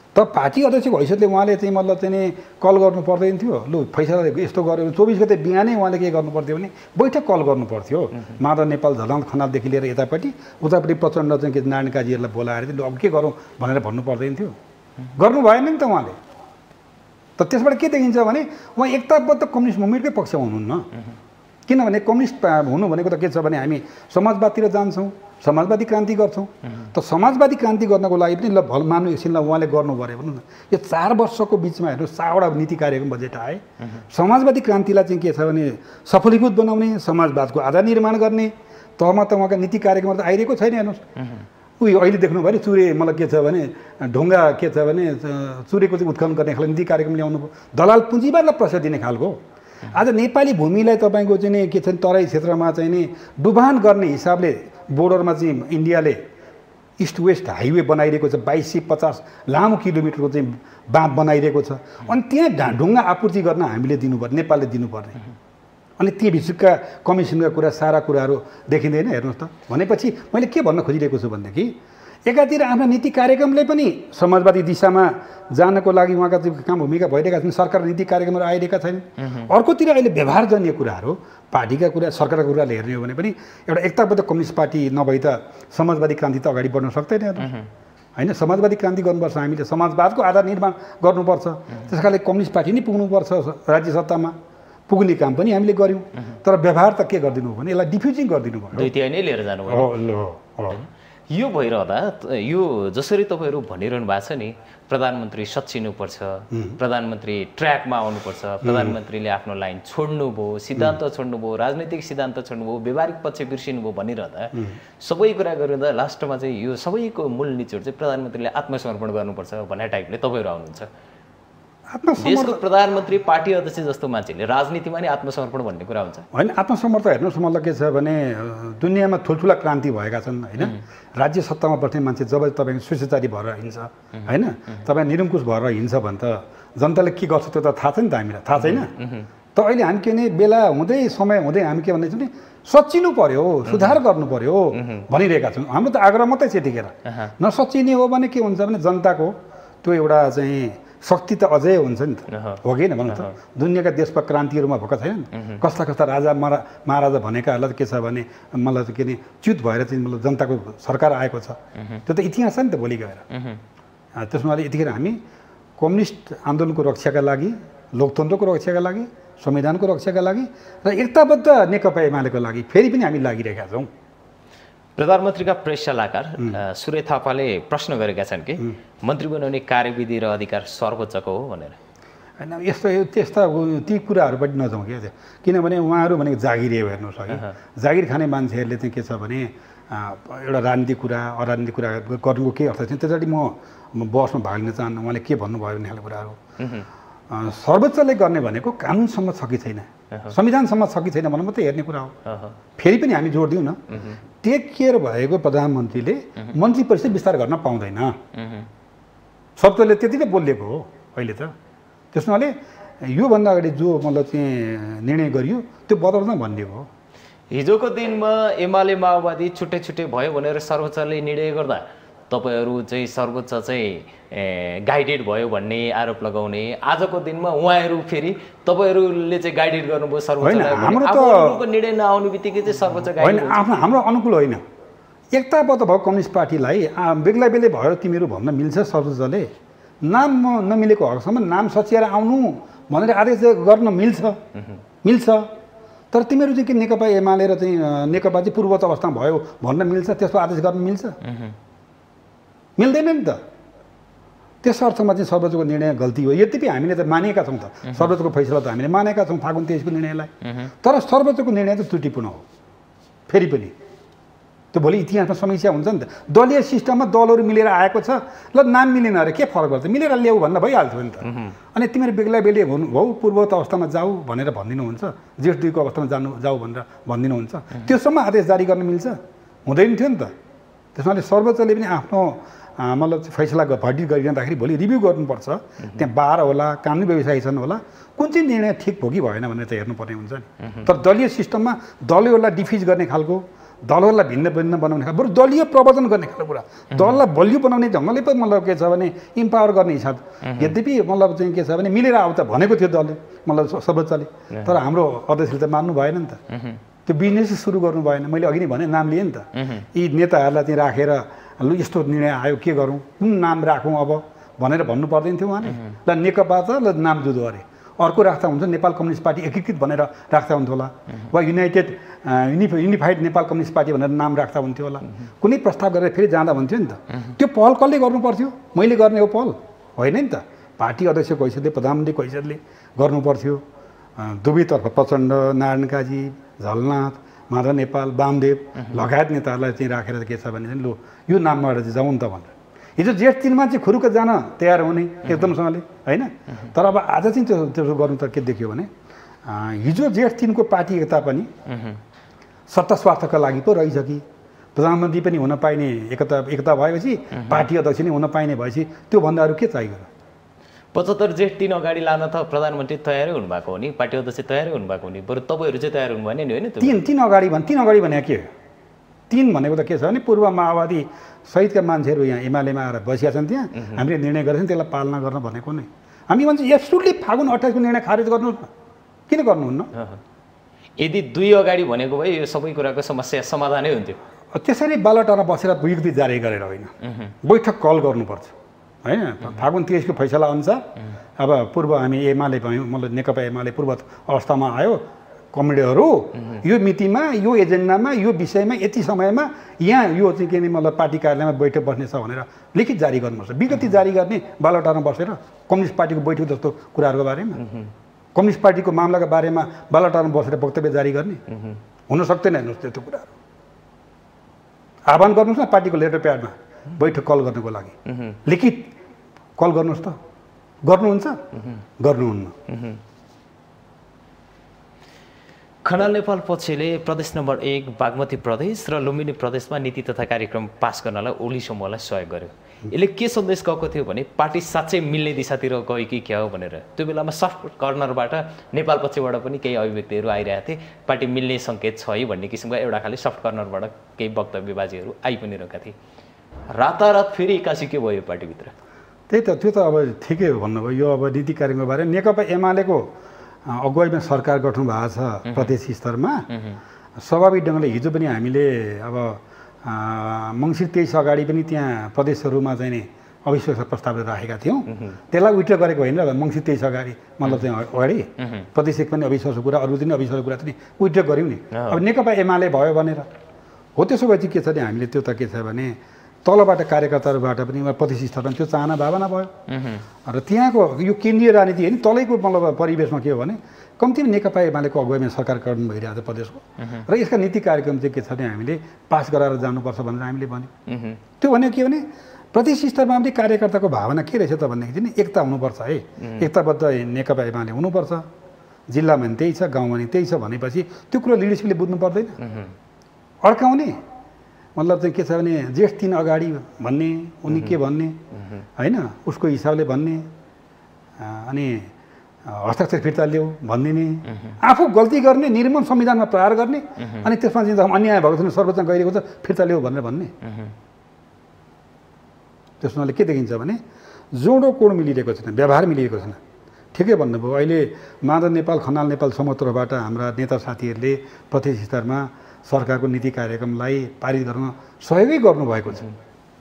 त पार्टी अध्यक्षको हैसियतले उहाँले चाहिँ मतलब चाहिँ नि कल गर्नु पर्दैन थियो। लु फैसला यस्तो गऱ्यो भने 24 गते बिहानै उहाँले के गर्नु पर्थ्यो भने बैठक कल गर्नु पर्थ्यो। माधव नेपाल झलनाथ खनालदेखि लिएर यतापट्टि उतापट्टि प्रचण्ड चाहिँ के नारायण काजीहरूलाई बोलाएर लु अब के गरौँ भनेर भन्नु पर्दैन थियो। गर्नु भएन नि त उहाँले। त त्यसबाट के देखिन्छ भने उहाँ एकताबद्ध कम्युनिस्ट मुभमेन्टकै पक्षमा हुनुहुन्न। किनभने कम्युनिस्ट हुनु भनेको त के छ भने हामी समाजवादतिर जान्छौँ, समाजवादी क्रान्ति गर्छौँ। त समाजवादी क्रान्ति गर्नको लागि पनि ल भल मान्नु एकछिनलाई उहाँले गर्नु पऱ्यो भन्नु न। यो 4 वर्षको बिचमा हेर्नु 4वटा नीति कार्यक्रम बजेट आए। समाजवादी क्रान्तिलाई चाहिँ के छ भने सफलीभूत बनाउने, समाजवादको आधार निर्माण गर्ने तहमा त उहाँका नीति कार्यक्रमहरू त आइरहेको छैन। हेर्नुहोस् उयो अहिले देख्नुभयो नि चुरे मलाई के छ भने ढुङ्गा के छ भने चुरेको चाहिँ उत्खनन गर्ने खालको नीति कार्यक्रम ल्याउनु भयो। दलाल पुँजीवादलाई प्रश्रय दिने खालको। आज नेपाली भूमिलाई तपाईँको चाहिँ नि के छ तराई क्षेत्रमा चाहिँ नि डुबान गर्ने हिसाबले बोर्डरमा चाहिँ इन्डियाले इस्ट वेस्ट हाइवे बनाइरहेको छ। 2250 लामो किलोमिटरको चाहिँ बाँध बनाइरहेको छ। अनि त्यहाँ ढुङ्गा आपूर्ति गर्न हामीले दिनुपर्ने, नेपालले दिनुपर्ने। अनि ती भित्रका कमिसनका कुरा सारा कुराहरू देखिँदैन। हेर्नुहोस् त भनेपछि मैले के भन्न खोजिरहेको छु भनेदेखि एकातिर आफ्ना नीति कार्यक्रमले पनि समाजवादी दिशामा जानको लागि उहाँका चाहिँ काम भूमिका भइरहेका छन्, सरकार नीति कार्यक्रमहरू आइरहेका छैनन्। अर्कोतिर अहिले व्यवहारजन्य कुराहरू पार्टीका कुरा सरकारका कुराले हेर्ने हो भने पनि एउटा एकताबद्ध कम्युनिस्ट पार्टी नभई त समाजवादी क्रान्ति त अगाडि बढ्न सक्दैन होइन। समाजवादी क्रान्ति गर्नुपर्छ, हामीले समाजवादको आधार निर्माण गर्नुपर्छ। त्यस कारणले कम्युनिस्ट पार्टी नै पुग्नुपर्छ राज्य सत्तामा, पुग्ने काम पनि हामीले गऱ्यौँ। तर व्यवहार त के गरिदिनु भने यसलाई डिफ्युजिङ गरिदिनु भयो, दुईटै नै लिएर जानुभयो। यो भइरहँदा यो जसरी तपाईँहरू भनिरहनु भएको छ नि प्रधानमन्त्री सच्चिनुपर्छ, प्रधानमन्त्री ट्र्याकमा आउनुपर्छ, प्रधानमन्त्रीले आफ्नो लाइन छोड्नुभयो, सिद्धान्त छोड्नुभयो, राजनैतिक सिद्धान्त छोड्नुभयो, व्यवहारिक पक्ष बिर्सिनुभयो भनिरहँदा सबै कुरा गरिरहँदा लास्टमा चाहिँ यो सबैको मूल निचोड चाहिँ प्रधानमन्त्रीले आत्मसमर्पण गर्नुपर्छ भन्ने टाइपले तपाईँहरू आउनुहुन्छ। देशको प्रधानमन्त्री पार्टी अध्यक्ष जस्तो मान्छेले राजनीतिमा नै आत्मसमर्पण भन्ने कुरा हुन्छ होइन। आत्मसमर्पण हेर्नुहोस् मतलब के छ भने दुनियाँमा ठुल्ठुला क्रान्ति भएका छन् होइन। राज्य सत्तामा बस्ने मान्छे जब तपाईँको स्वेच्छाचारी भएर हिँड्छ होइन, तपाईँ निरङ्कुश भएर हिँड्छ भने त जनताले के गर्छ त्यो त थाहा छ नि त, हामीलाई थाहा छैन। त अहिले हामी के भने बेला हुँदै समय हुँदै हामी के भन्दैछौँ नि सच्चिनु पर्यो, सुधार गर्नु पर्यो भनिरहेका छौँ। हाम्रो त आग्रह मात्रै छ यतिखेर। नसच्चिने हो भने के हुन्छ भने जनताको त्यो एउटा चाहिँ शक्ति त अझै हुन्छ नि त, हो कि होइन भन्नु त। दुनियाँका देशमा क्रान्तिहरूमा भएको छैन कस्ता कस्ता राजा महाराजा भनेकाहरूलाई के छ भने मलाई त के नि च्युत भएर चाहिँ मतलब जनताको सरकार आएको छ। त्यो त इतिहास छ नि त भोलि गएर। त्यसमा यतिखेर हामी कम्युनिस्ट आन्दोलनको रक्षाका लागि, लोकतन्त्रको रक्षाका लागि, संविधानको रक्षाका लागि र एकताबद्ध नेकपा एमालेको लागि फेरि पनि हामी लागिरहेका छौँ। प्रधानमन्त्रीका प्रेस सल्लाहकार सूर्य थापाले प्रश्न गरेका छन् कि मन्त्री बनाउने कार्यविधि र अधिकार सर्वोच्चको हो भनेर। होइन यस्तो त्यस्ता ती कुराहरूपट्टि नजाउँ क्या, किनभने उहाँहरू भनेको जागिरी हो। हेर्नुहोस् अघि जागिर खाने मान्छेहरूले चाहिँ के छ भने एउटा राजनीतिक कुरा अराजनीतिक कुरा गर्नुको केही अर्थ छैन। त्यसरी म बहसमा भाग लिन चाहन्न। उहाँले के भन्नुभयो भन्ने खालको कुराहरू सर्वोच्चले गर्ने भनेको कानुनसम्म छ कि छैन, संविधानसम्म छ कि छैन भन्नु मात्रै हेर्ने कुरा हो। फेरि पनि हामी जोड दिउँ न, टेक केयर भएको प्रधानमन्त्रीले मन्त्री परिषद विस्तार गर्न पाउँदैन। सर्वोच्चले त्यति नै बोलिएको हो अहिले त। त्यसमाले योभन्दा अगाडि जो मतलब चाहिँ निर्णय गरियो त्यो बदल्न भनिदिएको हो। हिजोको दिनमा एमाले माओवादी छुट्टै छुट्टै भयो भनेर सर्वोच्चले निर्णय गर्दा तपाईहरू चाहिँ सर्वोच्च चाहिँ गाइडेड भयो भन्ने आरोप लगाउने, आजको दिनमा उहाँहरू फेरि तपाईँहरूले चाहिँ गाइडेड गर्नुभयो सर्वोच्चलाई। हाम्रो त निर्णय नआउने बित्तिकै चाहिँ सर्वोच्च होइन, हाम्रो अनुकूल होइन। एकताबद्ध भएको कम्युनिस्ट पार्टीलाई बेग्ला बेग्लै भयो तिमीहरू भन्न मिल्छ सर्वोच्चले? नाम नमिलेको हकसम्म नाम सच्याएर आउनु भनेर आदेश गर्न मिल्छ। तर तिमीहरू चाहिँ के नेकपा एमाले र चाहिँ नेकपा चाहिँ पूर्वत अवस्थामा भयो भन्न मिल्छ? त्यसको आदेश गर्न मिल्छ? मिल्दैन नि त। त्यस अर्थमा चाहिँ सर्वोच्चको निर्णय गल्ती हो। यद्यपि हामीले त मानेका छौँ, त सर्वोच्चको फैसला त हामीले मानेका छौँ फागुन 23 को निर्णयलाई। तर सर्वोच्चको निर्णय त त्रुटिपूर्ण हो। फेरि पनि त्यो भोलि इतिहासमा समीक्षा हुन्छ नि त। दलीय सिस्टममा दलहरू मिलेर आएको छ, ल नाम मिलेन अरे के फरक पर्छ, मिलेर ल्याऊ भन्न भइहाल्थ्यो नि त। अनि तिमीहरू बेग्ला बेग्लै हुनुभयो, पूर्वत अवस्थामा जाऊ भनेर भनिदिनुहुन्छ, जेठ 2 को अवस्थामा जाऊ भनेर भनिदिनुहुन्छ, त्योसम्म आदेश जारी गर्न मिल्छ? हुँदैन थियो नि त। त्यसमाले सर्वोच्चले पनि आफ्नो मतलब फैसला भर्डिक्ट गरिरहँदाखेरि भोलि रिभ्यू गर्नुपर्छ। त्यहाँ बार होला, कानुनी व्यवसायी छन् होला, कुन चाहिँ निर्णय ठिक हो कि भएन भनेर त हेर्नुपर्ने हुन्छ नि। तर दलीय सिस्टममा दलहरूलाई डिफिज गर्ने खालको, दलहरूलाई भिन्न भिन्न बनाउने खालको, बरु दलीय प्रवर्धन गर्ने खालको कुरा, दललाई बलियो बनाउने ढङ्गले पनि मतलब के छ भने इम्पावर गर्ने हिसाब। यद्यपि मतलब चाहिँ के छ भने मिलेर आऊ त भनेको थियो दलले, मतलब सर्वोच्चले, तर हाम्रो अध्यक्षले त मान्नु भएन नि त। त्यो बिजनेस सुरु गर्नु भएन। मैले अघि नै भने, नाम लिएँ नि त। यी नेताहरूलाई चाहिँ राखेर लु यस्तो निर्णय आयो के गरौँ, कुन नाम राखौँ अब भनेर भन्नु पर्दैन थियो उहाँले। ल नेकपा त ल नाम जुदो अरे, अर्को राख्दा हुन्छ नेपाल कम्युनिस्ट पार्टी एकीकृत भनेर राख्दा हुन्थ्यो होला, वा युनिफाइड नेपाल कम्युनिस्ट पार्टी भनेर नाम राख्दा हुन्थ्यो होला। कुनै प्रस्ताव गरेर फेरि जाँदा हुन्थ्यो नि त। त्यो पहल कसले गर्नु पर्थ्यो? मैले गर्ने हो पहल होइन नि त। पार्टी अध्यक्षको हैसियतले, प्रधानमन्त्रीको हैसियतले गर्नु पर्थ्यो। दुवैतर्फ प्रचण्ड, नारायण काजी, झलनाथ, माधव नेपाल, वामदेव लगायत नेताहरूलाई चाहिँ राखेर के छ भने लु यो नामबाट चाहिँ जाउँ नि त भनेर। हिजो जेठ 3 मा चाहिँ खुरुक जान तयार हुने एकदमसँगले होइन। तर अब आज चाहिँ त्यो गर्नु त के देखियो भने हिजो जेठ 3 को पार्टी एकता पनि सत्ता स्वार्थका लागि पो रहेछ कि, प्रधानमन्त्री पनि हुन पाइने एकता भएपछि पार्टी अध्यक्ष नै हुन पाइने भएपछि त्योभन्दा अरू के चाहियो? 75 जेठ 3 अगाडि लान त प्रधानमन्त्री तयारै हुनुभएको हो नि, पार्टी अध्यक्ष तयारै हुनुभएको हो नि, बरु तपाईँहरू चाहिँ तयार हुनु भएन नि होइन? 3 अगाडि भने के हो? 3 भनेको त के छ भने पूर्व माओवादी सहितका मान्छेहरू यहाँ एमालेमा आएर बसिया छन्, त्यहाँ हामीले निर्णय गरेछौँ त्यसलाई पालना गर्न भनेको नै। हामी भन्छ एब्सोल्युटली फागुन 28 को निर्णय खारेज गर्नु, किन गर्नुहुन्न? यदि 2 अगाडि भनेको भए यो सबै कुराको समस्या समाधानै हुन्थ्यो। त्यसरी बालटारमा बसेर विज्ञप्ति जारी गरेर होइन, बैठक कल गर्नुपर्छ होइन। फागुन 23 को फैसला अनुसार अब पूर्व हामी एमाले भयौँ, मतलब नेकपा एमाले पूर्वत अवस्थामा आयो, कमरेडहरू यो मितिमा, यो एजेन्डामा, यो विषयमा, यति समयमा यहाँ यो चाहिँ के भने मतलब पार्टी कार्यालयमा बैठक बस्नेछ भनेर लिखित जारी गर्नुपर्छ। विज्ञप्ति जारी गर्ने बालटारमा बसेर कम्युनिस्ट पार्टीको बैठक जस्तो कुराहरूको बारेमा, कम्युनिस्ट पार्टीको मामलाको बारेमा बालटारमा बसेर वक्तव्य जारी गर्ने हुन सक्दैन। हेर्नुहोस् त्यो कुराहरू आह्वान गर्नुहोस् न पार्टीको लेटर प्याडमा बैठक कल गर्नको लागि, लिखित कल गर्नुहोस् त। गर्नुहुन्छ? गर्नुहुन्न। खनाल नेपाल पक्षले प्रदेश नम्बर 1 बागमती प्रदेश र लुम्बिनी प्रदेशमा नीति तथा कार्यक्रम पास गर्नलाई ओली समूहलाई सहयोग गर्यो। यसले के सन्देश गएको थियो भने पार्टी साँच्चै मिल्ने दिशातिर गयो कि क्या हो भनेर। त्यो बेलामा सफ्ट कर्नरबाट नेपाल पक्षबाट पनि केही अभिव्यक्तिहरू आइरहेको थिए, पार्टी मिल्ने सङ्केत छ है भन्ने किसिमको एउटा खालि सफ्ट कर्नरबाट केही वक्तव्यबाजीहरू आइ पनि रहेका थिए। रातारात फेरि एक्कासी के भयो पार्टीभित्र? त्यही त, त्यो त अब ठिकै हो भन्नुभयो। यो अब नीति कार्यक्रमको बारे नेकपा एमालेको अगुवाईमा सरकार गठन भएको छ प्रदेश स्तरमा। स्वाभाविक ढङ्गले हिजो पनि हामीले अब मङ्सिर 23 अगाडि पनि त्यहाँ प्रदेशहरूमा चाहिँ नि अविश्वास प्रस्ताव राखेका थियौँ। त्यसलाई विड्र गरेको होइन, मङ्सिर 23 अगाडि मतलब चाहिँ अगाडि प्रदेश 1 पनि अविश्वासको कुरा, अरू पनि अविश्वासको कुरा पनि विड्र गऱ्यौँ नि। अब नेकपा एमाले भयो भनेर हो। त्यसो भए चाहिँ के छ भने हामीले त्यो त के छ भने तलबाट कार्यकर्ताहरूबाट पनि प्रदेश स्तरमा त्यो चाहना भावना भयो। र त्यहाँको यो केन्द्रीय राजनीति होइन, तलैको मतलब परिवेशमा के हो भने कम्तीमा नेकपा एमालेको अगुवाईमा सरकार गठन भइरहेको छ प्रदेशको। र यसका नीति कार्यक्रम चाहिँ के छ भने हामीले पास गराएर जानुपर्छ भनेर हामीले भन्यौँ। त्यो भने के भने प्रदेश स्तरमा पनि कार्यकर्ताको भावना के रहेछ त भन्दाखेरि चाहिँ एकता हुनुपर्छ है, एकताबद्ध नेकपा एमाले हुनुपर्छ, जिल्लामा पनि त्यही छ, गाउँमा पनि त्यही छ भनेपछि त्यो कुरो लिडरसिपले बुझ्नु पर्दैन। अड्काउने मतलब चाहिँ के छ भने जेठ 3 अगाडि भन्ने, उनी के भन्ने होइन उसको हिसाबले भन्ने, अनि हस्ताक्षर फिर्ता ल्याऊ भनिदिने, आफू गल्ती गर्ने, निर्मम संविधानमा प्रहार गर्ने, अनि त्यसमा चाहिँ अन्याय भएको छ सर्वोच्च गइरहेको छ फिर्ता ल्याऊ भनेर भन्ने। त्यसले के देखिन्छ भने जोडो कोड मिलिरहेको छैन, व्यवहार मिलिरहेको छैन। ठिकै भन्नुभयो, अहिले माधव नेपाल, खनाल नेपाल समूहबाट हाम्रा नेता साथीहरूले प्रदेश स्तरमा सरकारको नीति कार्यक्रमलाई पारित गर्न सहयोगै गर्नुभएको छ।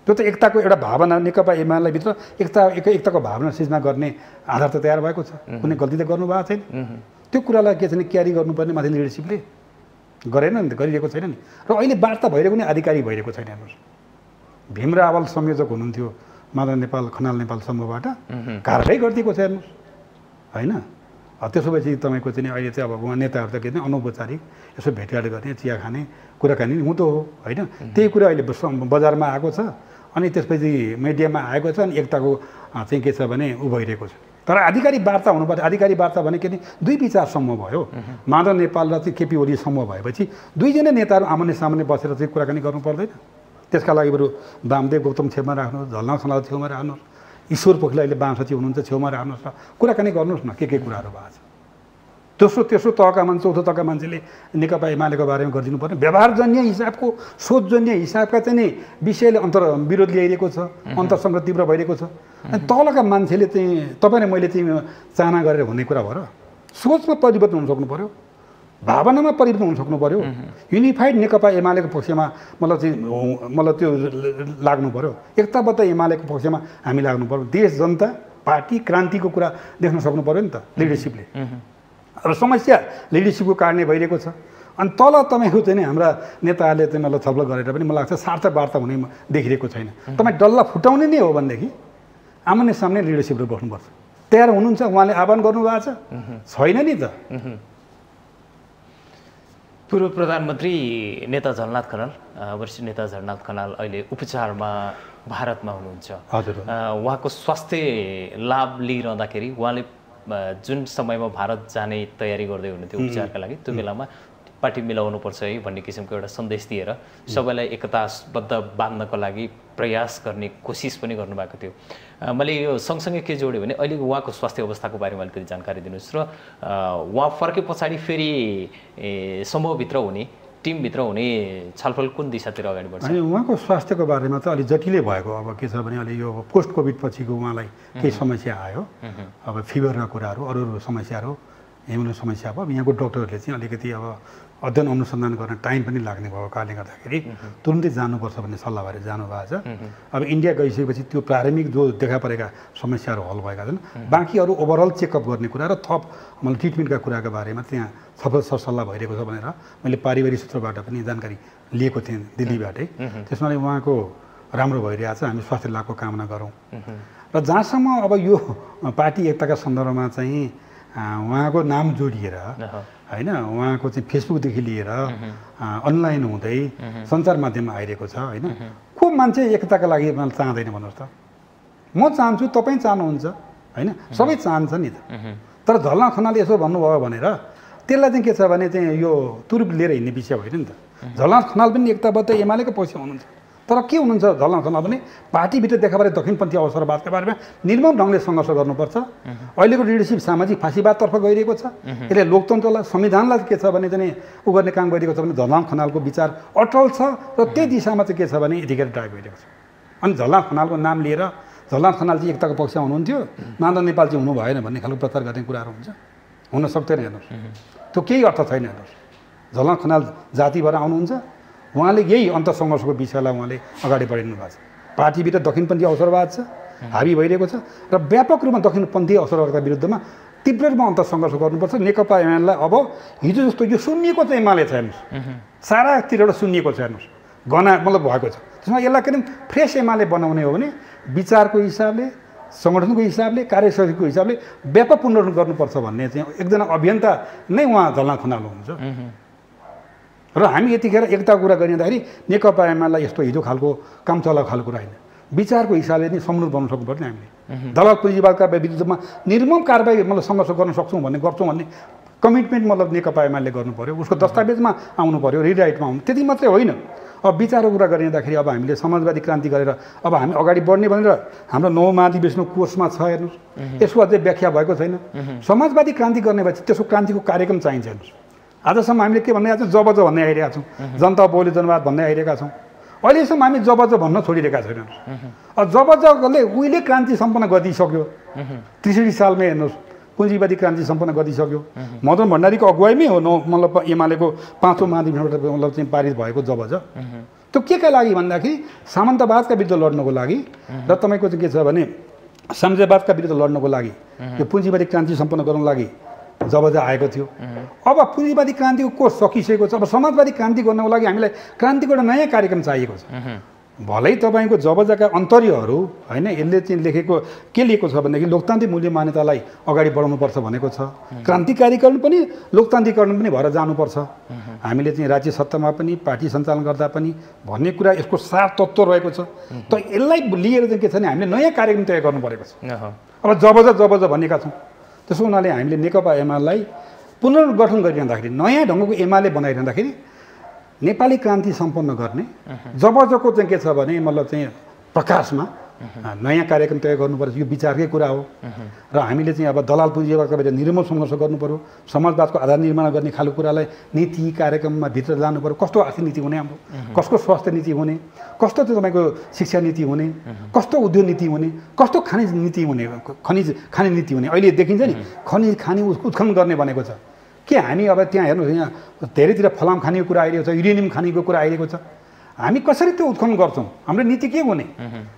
त्यो त एकताको एउटा भावना, नेकपा एमाले भित्र एकताको भावना सिर्जना गर्ने आधार त तयार भएको छ। कुनै गल्ती त गर्नुभएको छैन। त्यो कुरालाई के छैन क्यारी गर्नुपर्ने माथि लिडरसिपले गरेन नि त, गरिरहेको छैन नि। र अहिले वार्ता भइरहेको नै आधिकारिक भइरहेको छैन। हेर्नुहोस्, भीम रावल संयोजक हुनुहुन्थ्यो माधव नेपाल खनाल नेपाल समूहबाट, कारवाही गरिदिएको छ हेर्नुहोस् होइन। त्यसो भएपछि तपाईँको चाहिँ अहिले चाहिँ अब उहाँ नेताहरू त के अरे अनौपचारिक यसो भेटघाट गर्ने, चिया खाने, कुराकानी हुँदो हो होइन। त्यही कुरा अहिले बजारमा आएको छ, अनि त्यसपछि मिडियामा आएको छ, अनि एकताको चाहिँ के छ भने उ भइरहेको छ। तर आधिकारिक वार्ता हुनुपर्छ। आधिकारिक वार्ता भने के दुई विचार समूह भयो, माधव नेपाल र चाहिँ केपी ओली समूह भएपछि दुईजना नेताहरू आमने सामने बसेर चाहिँ कुराकानी गर्नु पर्दैन। त्यसका लागि बरु वामदेव गौतम छेउमा राख्नुहोस्, झलनाथ खनाल छेउमा राख्नुहोस्, ईश्वर पोखरेल अहिले वाम सचिव हुनुहुन्छ छेउमा राख्नुहोस् न, कुराकानी गर्नुहोस् न के कुराहरू भएको छ। तेस्रो तहका मान्छे, चौथो तहका मान्छेले नेकपा एमालेको बारेमा गरिदिनु पर्ने, व्यवहारजन्य हिसाबको, सोचजन्य हिसाबका चाहिँ नि विषयले विरोध ल्याइरहेको छ, अन्तरसङ्घर्ष तीव्र भइरहेको छ। अनि तलका मान्छेले चाहिँ तपाईँ र मैले चाहिँ चाहना गरेर हुने कुरा भयो र सोचमा परिवर्तन हुन सक्नु पऱ्यो, भावनामा परिवर्तन हुन सक्नु पऱ्यो। युनिफाइड नेकपा एमालेको पक्षमा मतलब त्यो लाग्नु पऱ्यो, एकताबद्ध एमालेको पक्षमा हामी लाग्नु पऱ्यो। देश, जनता, पार्टी, क्रान्तिको कुरा देख्न सक्नु पऱ्यो नि त लिडरसिपले। र समस्या लिडरसिपको कारणले भइरहेको छ। अनि तल तपाईँको चाहिँ हाम्रा नेताहरूले चाहिँ मतलब छलफल गरेर पनि मलाई लाग्छ सार्थक वार्ता हुने देखिरहेको छैन। तपाईँ डल्ला फुटाउने नै हो भनेदेखि आमने सामने लिडरसिपले बस्नुपर्छ। तयार हुनुहुन्छ, उहाँले आह्वान गर्नुभएको छैन नि त। पूर्व प्रधानमन्त्री नेता झलनाथ खनाल, वरिष्ठ नेता झलनाथ खनाल अहिले उपचारमा भारतमा हुनुहुन्छ। हजुर, उहाँको स्वास्थ्य लाभ लिइरहँदाखेरि उहाँले जुन समयमा भारत जाने तयारी गर्दै हुनुहुन्थ्यो उपचारका लागि, त्यो बेलामा पार्टी मिलाउनुपर्छ है भन्ने किसिमको एउटा सन्देश दिएर सबैलाई एकताबद्ध बाँध्नको लागि प्रयास गर्ने कोसिस पनि गर्नुभएको थियो। मैले यो सँगसँगै के जोड्यो भने अहिले उहाँको स्वास्थ्य अवस्थाको बारेमा अलिकति जानकारी दिनुहोस् र उहाँ फर्के पछाडि फेरि समूहभित्र हुने, टिमभित्र हुने छलफल कुन दिशातिर अगाडि बढ्छ? अनि उहाँको स्वास्थ्यको बारेमा त अलिक जटिलै भएको। अब के छ भने अहिले यो पोस्ट कोभिड पछिको उहाँलाई केही समस्या आयो, अब फिभरका कुराहरू, अरू समस्याहरू, इम्युनो समस्या भयो। यहाँको डक्टरहरूले चाहिँ अलिकति अब अध्ययन अनुसन्धान गर्न टाइम पनि लाग्ने भएको कारणले गर्दाखेरि तुरुन्तै जानुपर्छ भन्ने सल्लाह भएर जानुभएको छ। अब इन्डिया गइसकेपछि त्यो प्रारम्भिक जो देखा परेका समस्याहरू हल भएका छन्, बाँकी अरू ओभरअल चेकअप गर्ने कुरा र थप मतलब ट्रिटमेन्टका कुराको बारेमा त्यहाँ सफल सरसल्लाह भइरहेको छ भनेर मैले पारिवारिक सूत्रबाट पनि जानकारी लिएको थिएँ दिल्लीबाटै। त्यसमा उहाँको राम्रो भइरहेछ, हामी स्वास्थ्य लाभको कामना गरौँ। र जहाँसम्म अब यो पार्टी एकताका सन्दर्भमा चाहिँ उहाँको नाम जोडिएर होइन, उहाँको चाहिँ फेसबुकदेखि लिएर अनलाइन हुँदै सञ्चार माध्यममा आइरहेको छ होइन। को मान्छे एकताका लागि चाहँदैन भन्नुहोस् त? म चाहन्छु, तपाईँ चाहनुहुन्छ होइन, सबै चाहन्छ नि त। तर झलनाथ खनालले यसो भन्नुभयो भनेर त्यसलाई चाहिँ के छ भने चाहिँ यो तुरुप लिएर हिँड्ने विषय होइन नि त। झलनाथ खनाल पनि एकताबद्ध एमालेको पक्षमा हुनुहुन्छ, तर के हुनुहुन्छ झलनाथ खनाल पनि पार्टीभित्र देखा परे दक्षिणपन्थी अवसरवादका बारेमा निर्मम ढङ्गले सङ्घर्ष गर्नुपर्छ। अहिलेको लिडरसिप सामाजिक फाँसीवादतर्फ गइरहेको छ। यसले लोकतन्त्रलाई, संविधानलाई के छ भने चाहिँ उ गर्ने काम गरिरहेको छ भने झलनाथ खनालको विचार अटल छ र त्यही दिशामा चाहिँ के छ भने यतिखेर ड्राइभ भइरहेको छ। अनि झलनाथ खनालको नाम लिएर झलनाथ खनाल चाहिँ एकताको पक्षमा हुनुहुन्थ्यो, माधव नेपाल चाहिँ हुनु भएन भन्ने खालको प्रचार गर्ने कुराहरू हुन्छ, हुन सक्दैन। हेर्नुहोस्, त्यो केही अर्थ छैन। हेर्नुहोस्, झलनाथ खनाल जाति भएर आउनुहुन्छ, उहाँले यही अन्तसङ्घर्षको विषयलाई उहाँले अगाडि बढाइदिनु भएको छ। पार्टीभित्र दक्षिणपन्थी अवसरवाद छ, हाबी भइरहेको छ र व्यापक रूपमा दक्षिणपन्थी अवसरवादका विरुद्धमा तीव्र रूपमा अन्तसङ्घर्ष गर्नुपर्छ। नेकपा एमालेलाई अब हिजो जस्तो यो सुन्निएको चाहिँ एमाले छ हेर्नुहोस्, सारातिरबाट सुन्निएको छ हेर्नुहोस्, गना मतलब भएको छ। त्यसमा यसलाई के फ्रेस एमाले बनाउने हो भने विचारको हिसाबले, सङ्गठनको हिसाबले, कार्यशैलीको हिसाबले व्यापक पुनर्गठन गर्नुपर्छ भन्ने चाहिँ एकजना अभियन्ता नै उहाँ झलनाथ खनाल हुनुहुन्छ। र हामी यतिखेर एकता कुरा गरिँदाखेरि नेकपा एमालेलाई यस्तो हिजो खालको काम चलाएको खालको कुरा होइन। विचारको हिसाबले नै संलग्न बनाउन सक्नु पर्यो नि हामीले। दलाल पुँजीवादका विरुद्धमा निर्मम कारबाही मतलब सङ्घर्ष गर्न सक्छौँ गर्छौँ भन्ने कमिटमेन्ट मतलब नेकपा एमाले गर्नु पर्यो, उसको दस्तावेजमा आउनु पर्यो, रिराइटमा आउनु। त्यति मात्रै होइन, अब विचारको कुरा गरिँदाखेरि अब हामीले समाजवादी क्रान्ति गरेर अब हामी अगाडि बढ्ने भनेर हाम्रो 9 महाधिवेशन कोर्समा छ हेर्नुहोस्, यसको अझै व्याख्या भएको छैन। समाजवादी क्रान्ति गर्ने भए त्यसको क्रान्तिको कार्यक्रम चाहिन्छ हेर्नुहोस्। आजसम्म हामीले के भन्ने आएको छौँ, जब भन्दै आइरहेका छौँ, जनता बहुल जनवाद भन्दै आइरहेका छौँ। अहिलेसम्म हामी जब भन्न छोडिरहेका छैनौँ। अब जबले उहिले क्रान्ति सम्पन्न गरिदिइसक्यो, 63 सालमा हेर्नुहोस् पुँजीवादी क्रान्ति सम्पन्न गरिदिइसक्यो। मदन भण्डारीको अगुवाईमै हो मतलब एमालेको 5औं महाधिवेशनबाट मतलब चाहिँ पारित भएको जब त्यो के लागि भन्दाखेरि सामन्तवादका विरुद्ध लड्नको लागि र तपाईँको चाहिँ के छ भने साम्राज्यवादका विरुद्ध लड्नको लागि यो पुँजीवादी क्रान्ति सम्पन्न गर्नको लागि जब आएको थियो। अब पुँजीवादी क्रान्तिको कोर्स सकिसकेको छ, अब समाजवादी क्रान्ति गर्नको लागि हामीलाई क्रान्तिको एउटा नयाँ कार्यक्रम चाहिएको छ। भलै तपाईँको जबजाका अन्तर्यहरू होइन, यसले चाहिँ लेखेको के लिएको छ भनेदेखि लोकतान्त्रिक मूल्य मान्यतालाई अगाडि बढाउनुपर्छ भनेको छ। क्रान्तिकारीकरण पनि लोकतान्त्रिकरण पनि भएर जानुपर्छ। हामीले चाहिँ राज्य सत्तामा पनि पार्टी सञ्चालन गर्दा पनि भन्ने कुरा यसको सार तत्त्व रहेको छ। त यसलाई लिएर चाहिँ के छ भने हामीले नयाँ कार्यक्रम तय गर्नु परेको छ। अब जब भनेका छौँ, त्यसो हुनाले हामीले नेकपा एमालेलाई पुनर्गठन गरिरहँदाखेरि नयाँ ढङ्गको एमाले बनाइरहँदाखेरि नेपाली क्रान्ति सम्पन्न गर्ने जबको चाहिँ के छ भने मतलब चाहिँ प्रकाशमा नयाँ कार्यक्रम तय गर्नुपर्छ। यो विचारकै कुरा हो र हामीले चाहिँ अब दलाल पुँजीवादका विरुद्ध निर्मल सङ्घर्ष गर्नु पर्यो। समाजवादको आधार निर्माण गर्ने खालको कुरालाई नीति कार्यक्रममा भित्र लानु पर्यो। कस्तो आर्थिक नीति हुने हाम्रो, कसको स्वास्थ्य नीति हुने, कस्तो चाहिँ तपाईँको शिक्षा नीति हुने, कस्तो उद्योग नीति हुने, कस्तो खनिज नीति हुने, खाने नीति हुने। अहिले देखिन्छ नि खनिज खाने उत्खनन गर्ने भनेको छ के हामी अब त्यहाँ हेर्नुहोस्, यहाँ धेरैतिर फलाम खानेको कुरा आइरहेको छ, युरेनियम खानेको कुरा आइरहेको छ। हामी कसरी त्यो उत्खनन गर्छौँ, हाम्रो नीति के हुने?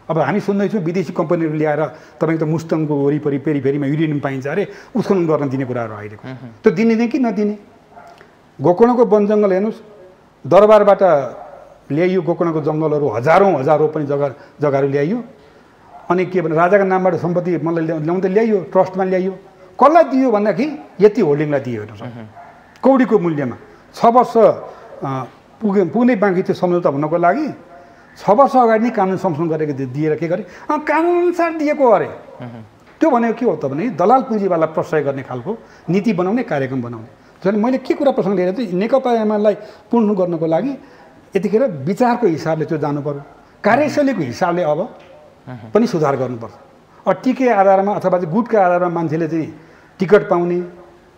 अब हामी सुन्दैछौँ विदेशी कम्पनीहरू ल्याएर तपाईँको त मुस्ताङको वरिपरि पेरिफेरीमा युरेनियम पाइन्छ अरे उत्खनन गर्न दिने कुराहरू आइरहेको। त्यो दिने कि नदिने? गोकर्णको वन जङ्गल हेर्नुहोस्, दरबारबाट ल्याइयो गोकर्णको जङ्गलहरू, हजारौँ पनि जग्गाहरू ल्याइयो। अनि के भने राजाको नामबाट सम्पत्ति मतलब ल्याउँदै ल्याइयो, ट्रस्टमा ल्याइयो। कसलाई दियो भन्दाखेरि यति होल्डिङलाई दियो हेर्नुहोस्, कौडीको मूल्यमा। 6 वर्ष पुग्नै बाँकी थियो सम्झौता हुनको लागि। 6 वर्ष अगाडि नै कानुन संशोधन गरेको दिएर के गरे, कानुनअनुसार दिएको अरे। त्यो भनेको के हो त भने दलाल पुँजीवादलाई प्रशय गर्ने खालको नीति बनाउने, कार्यक्रम बनाउने। जसले मैले के कुरा प्रसङ्ग लिएर चाहिँ नेकपा एमालेलाई पूर्ण गर्नको लागि यतिखेर विचारको हिसाबले त्यो जानु पर्यो, कार्यशैलीको हिसाबले अब पनि सुधार गर्नुपर्छ। अब टिके आधारमा अथवा चाहिँ गुटका आधारमा मान्छेले चाहिँ टिकट पाउने,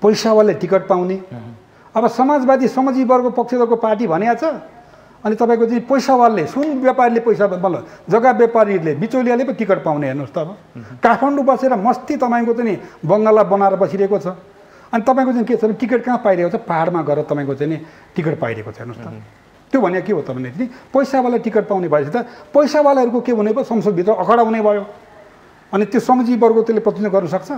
पैसावाले टिकट पाउने। अब समाजवादी श्रमजीवी वर्ग पक्षधरको पार्टी भनेको छ, अनि तपाईँको चाहिँ पैसावालले, सुन व्यापारीले पैसा मतलब जग्गा व्यापारीले, बिचौलियाले पो टिकट पाउने। हेर्नुहोस् त अब काठमाडौँ बसेर मस्ती तपाईँको चाहिँ बङ्गाला बनाएर बसिरहेको छ। अनि तपाईँको चाहिँ के छ भने टिकट कहाँ पाइरहेको छ, पाहाडमा गएर तपाईँको चाहिँ टिकट पाइरहेको छ। हेर्नुहोस् त त्यो भनेको के हो त भने पैसावाला टिकट पाउने भएपछि त पैसावालाहरूको के हुने भयो, संसदभित्र अखडा हुने भयो। अनि त्यो श्रमजीवी वर्ग त्यसले प्रतिनिधित्व गर्न सक्छ।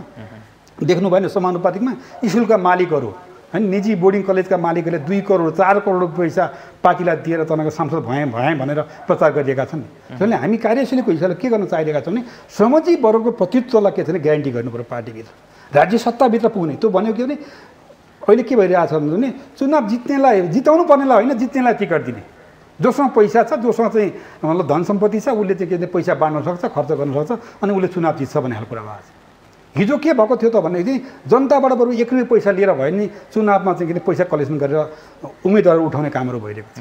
देख्नु भएन समानुपातिकमा स्कुलका मालिकहरू होइन, निजी बोर्डिङ कलेजका मालिकहरूले 2 करोड 4 करोड पैसा पार्टीलाई दिएर तपाईँको सांसद भएँ भनेर प्रचार गरिरहेका छन्। त्यसले हामी कार्यशैलीको हिसाबले के गर्न चाहिरहेका छौँ भने श्रमजीवी वर्गको प्रतिनिधित्वलाई के छ भने ग्यारेन्टी गर्नु पर्यो पार्टीभित्र, राज्य सत्ताभित्र पुग्ने। त्यो भनेको के भने अहिले के भइरहेको छ भने चुनाव जिताउनु पर्नेलाई होइन, जित्नेलाई टिकट दिने। जोसँग पैसा छ, जोसँग चाहिँ मतलब धन सम्पत्ति छ, उसले चाहिँ के पैसा बाँड्न सक्छ, खर्च गर्न सक्छ, अनि उसले चुनाव जित्छ भन्ने खालको कुरा भएको छ। हिजो के भएको थियो त भनेदेखि जनताबाट बरु 1 रुपियाँ पैसा लिएर भयो नि चुनावमा चाहिँ के पैसा कलेक्सन गरेर उम्मेदवार उठाउने कामहरू भइरहेको छ।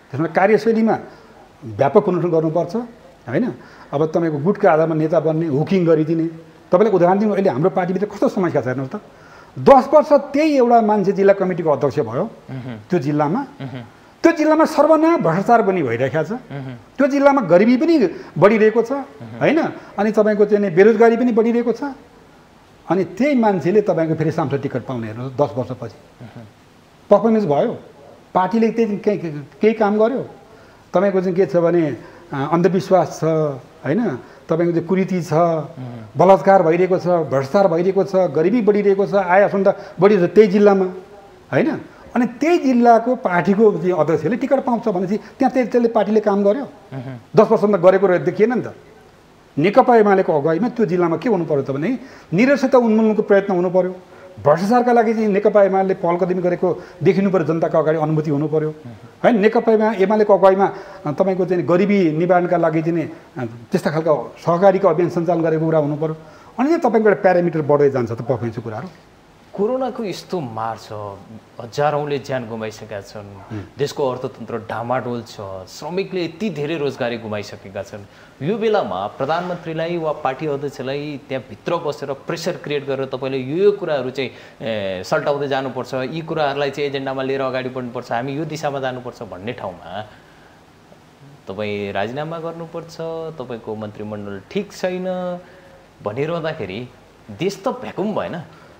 त्यसमा कार्यशैलीमा व्यापक पुनर्गठन गर्नुपर्छ होइन। अब तपाईँको गुटका आधारमा नेता बन्ने, हुकिङ गरिदिने। तपाईँलाई उदाहरण दिनु, अहिले हाम्रो पार्टीभित्र कस्तो समस्या छ हेर्नुहोस् त। 10 वर्ष त्यही एउटा मान्छे जिल्ला कमिटीको अध्यक्ष भयो त्यो जिल्लामा, त्यो जिल्लामा सर्वनाश भ्रष्टाचार पनि भइरहेको छ, त्यो जिल्लामा गरिबी पनि बढिरहेको छ होइन, अनि तपाईँको चाहिँ बेरोजगारी पनि बढिरहेको छ। अनि त्यही मान्छेले तपाईँको फेरि सांसद टिकट पाउने हेर्नु 10 वर्षपछि पर्फर्मेन्स भयो, पार्टीले त्यही केही काम गर्यो। तपाईँको चाहिँ के छ भने अन्धविश्वास छ होइन, तपाईँको चाहिँ कुरीति छ, बलात्कार भइरहेको छ, भ्रष्टाचार भइरहेको छ, गरिबी बढिरहेको छ, आय असन्ता बढिरहेको छ त्यही जिल्लामा होइन। अनि त्यही जिल्लाको पार्टीको चाहिँ अध्यक्षले टिकट पाउँछ भनेपछि त्यहाँ त्यसले पार्टीले काम गर्यो। 10 वर्षमा गरेको देखिएन नि त। नेकपा एमालेको अगुवाईमा त्यो जिल्लामा के हुनु पर्यो त भने निरक्षरता उन्मूलनको प्रयत्न हुनु पर्यो, भ्रष्टाचारका लागि चाहिँ नेकपा एमाले पहल कदमी गरेको देखिनु पर्यो, जनताको अगाडि अनुभूति हुनु पर्यो होइन। नेकपा एमालेको अगुवाईमा तपाईँको चाहिँ गरिबी निवारणका लागि चाहिँ त्यस्ता खालको सहकारीको अभियान सञ्चालन गरेको कुरा हुनु पर्यो। अनि चाहिँ तपाईँको एउटा प्यारामिटर बढ्दै जान्छ त पर्फर्मेन्सको कुराहरू। कोरोनाको यस्तो मार छ, हजारौँले ज्यान गुमाइसकेका छन्, देशको अर्थतन्त्र डामाडोल छ, श्रमिकले यति धेरै रोजगारी गुमाइसकेका छन्। यो बेलामा प्रधानमन्त्रीलाई वा पार्टी अध्यक्षलाई त्यहाँभित्र बसेर प्रेसर क्रिएट गरेर तपाईँले यो कुराहरू चाहिँ सल्टाउँदै जानुपर्छ, यी कुराहरूलाई चाहिँ एजेन्डामा लिएर अगाडि बढ्नुपर्छ, हामी यो दिशामा जानुपर्छ भन्ने ठाउँमा तपाईँ राजीनामा गर्नुपर्छ, तपाईँको मन्त्रीमण्डल ठिक छैन भनिरहँदाखेरि देश त भ्याकुम भएन?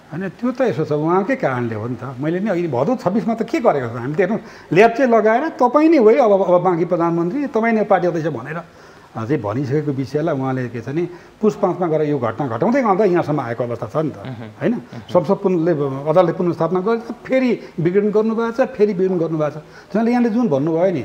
होइन, त्यो त यसो छ, उहाँकै कारणले हो नि त। मैले नि अहिले भदौ 26मा त के गरेको छ, हामी त हेर्नु ल्याब चाहिँ लगाएर तपाईँ नै हो है अब बाँकी प्रधानमन्त्री, तपाईँ नै पार्टी अध्यक्ष भनेर अझै भनिसकेको विषयलाई उहाँले के छ नि पुस 5मा गएर यो घटना घटाउँदै गर्दा यहाँसम्म आएको अवस्था छ नि त होइन। संसदले अदालतले पुनर्स्थापना गरेर फेरि विघटन गर्नुभएको छ, फेरि विघटन गर्नुभएको छ। त्यसैले यहाँले जुन भन्नुभयो नि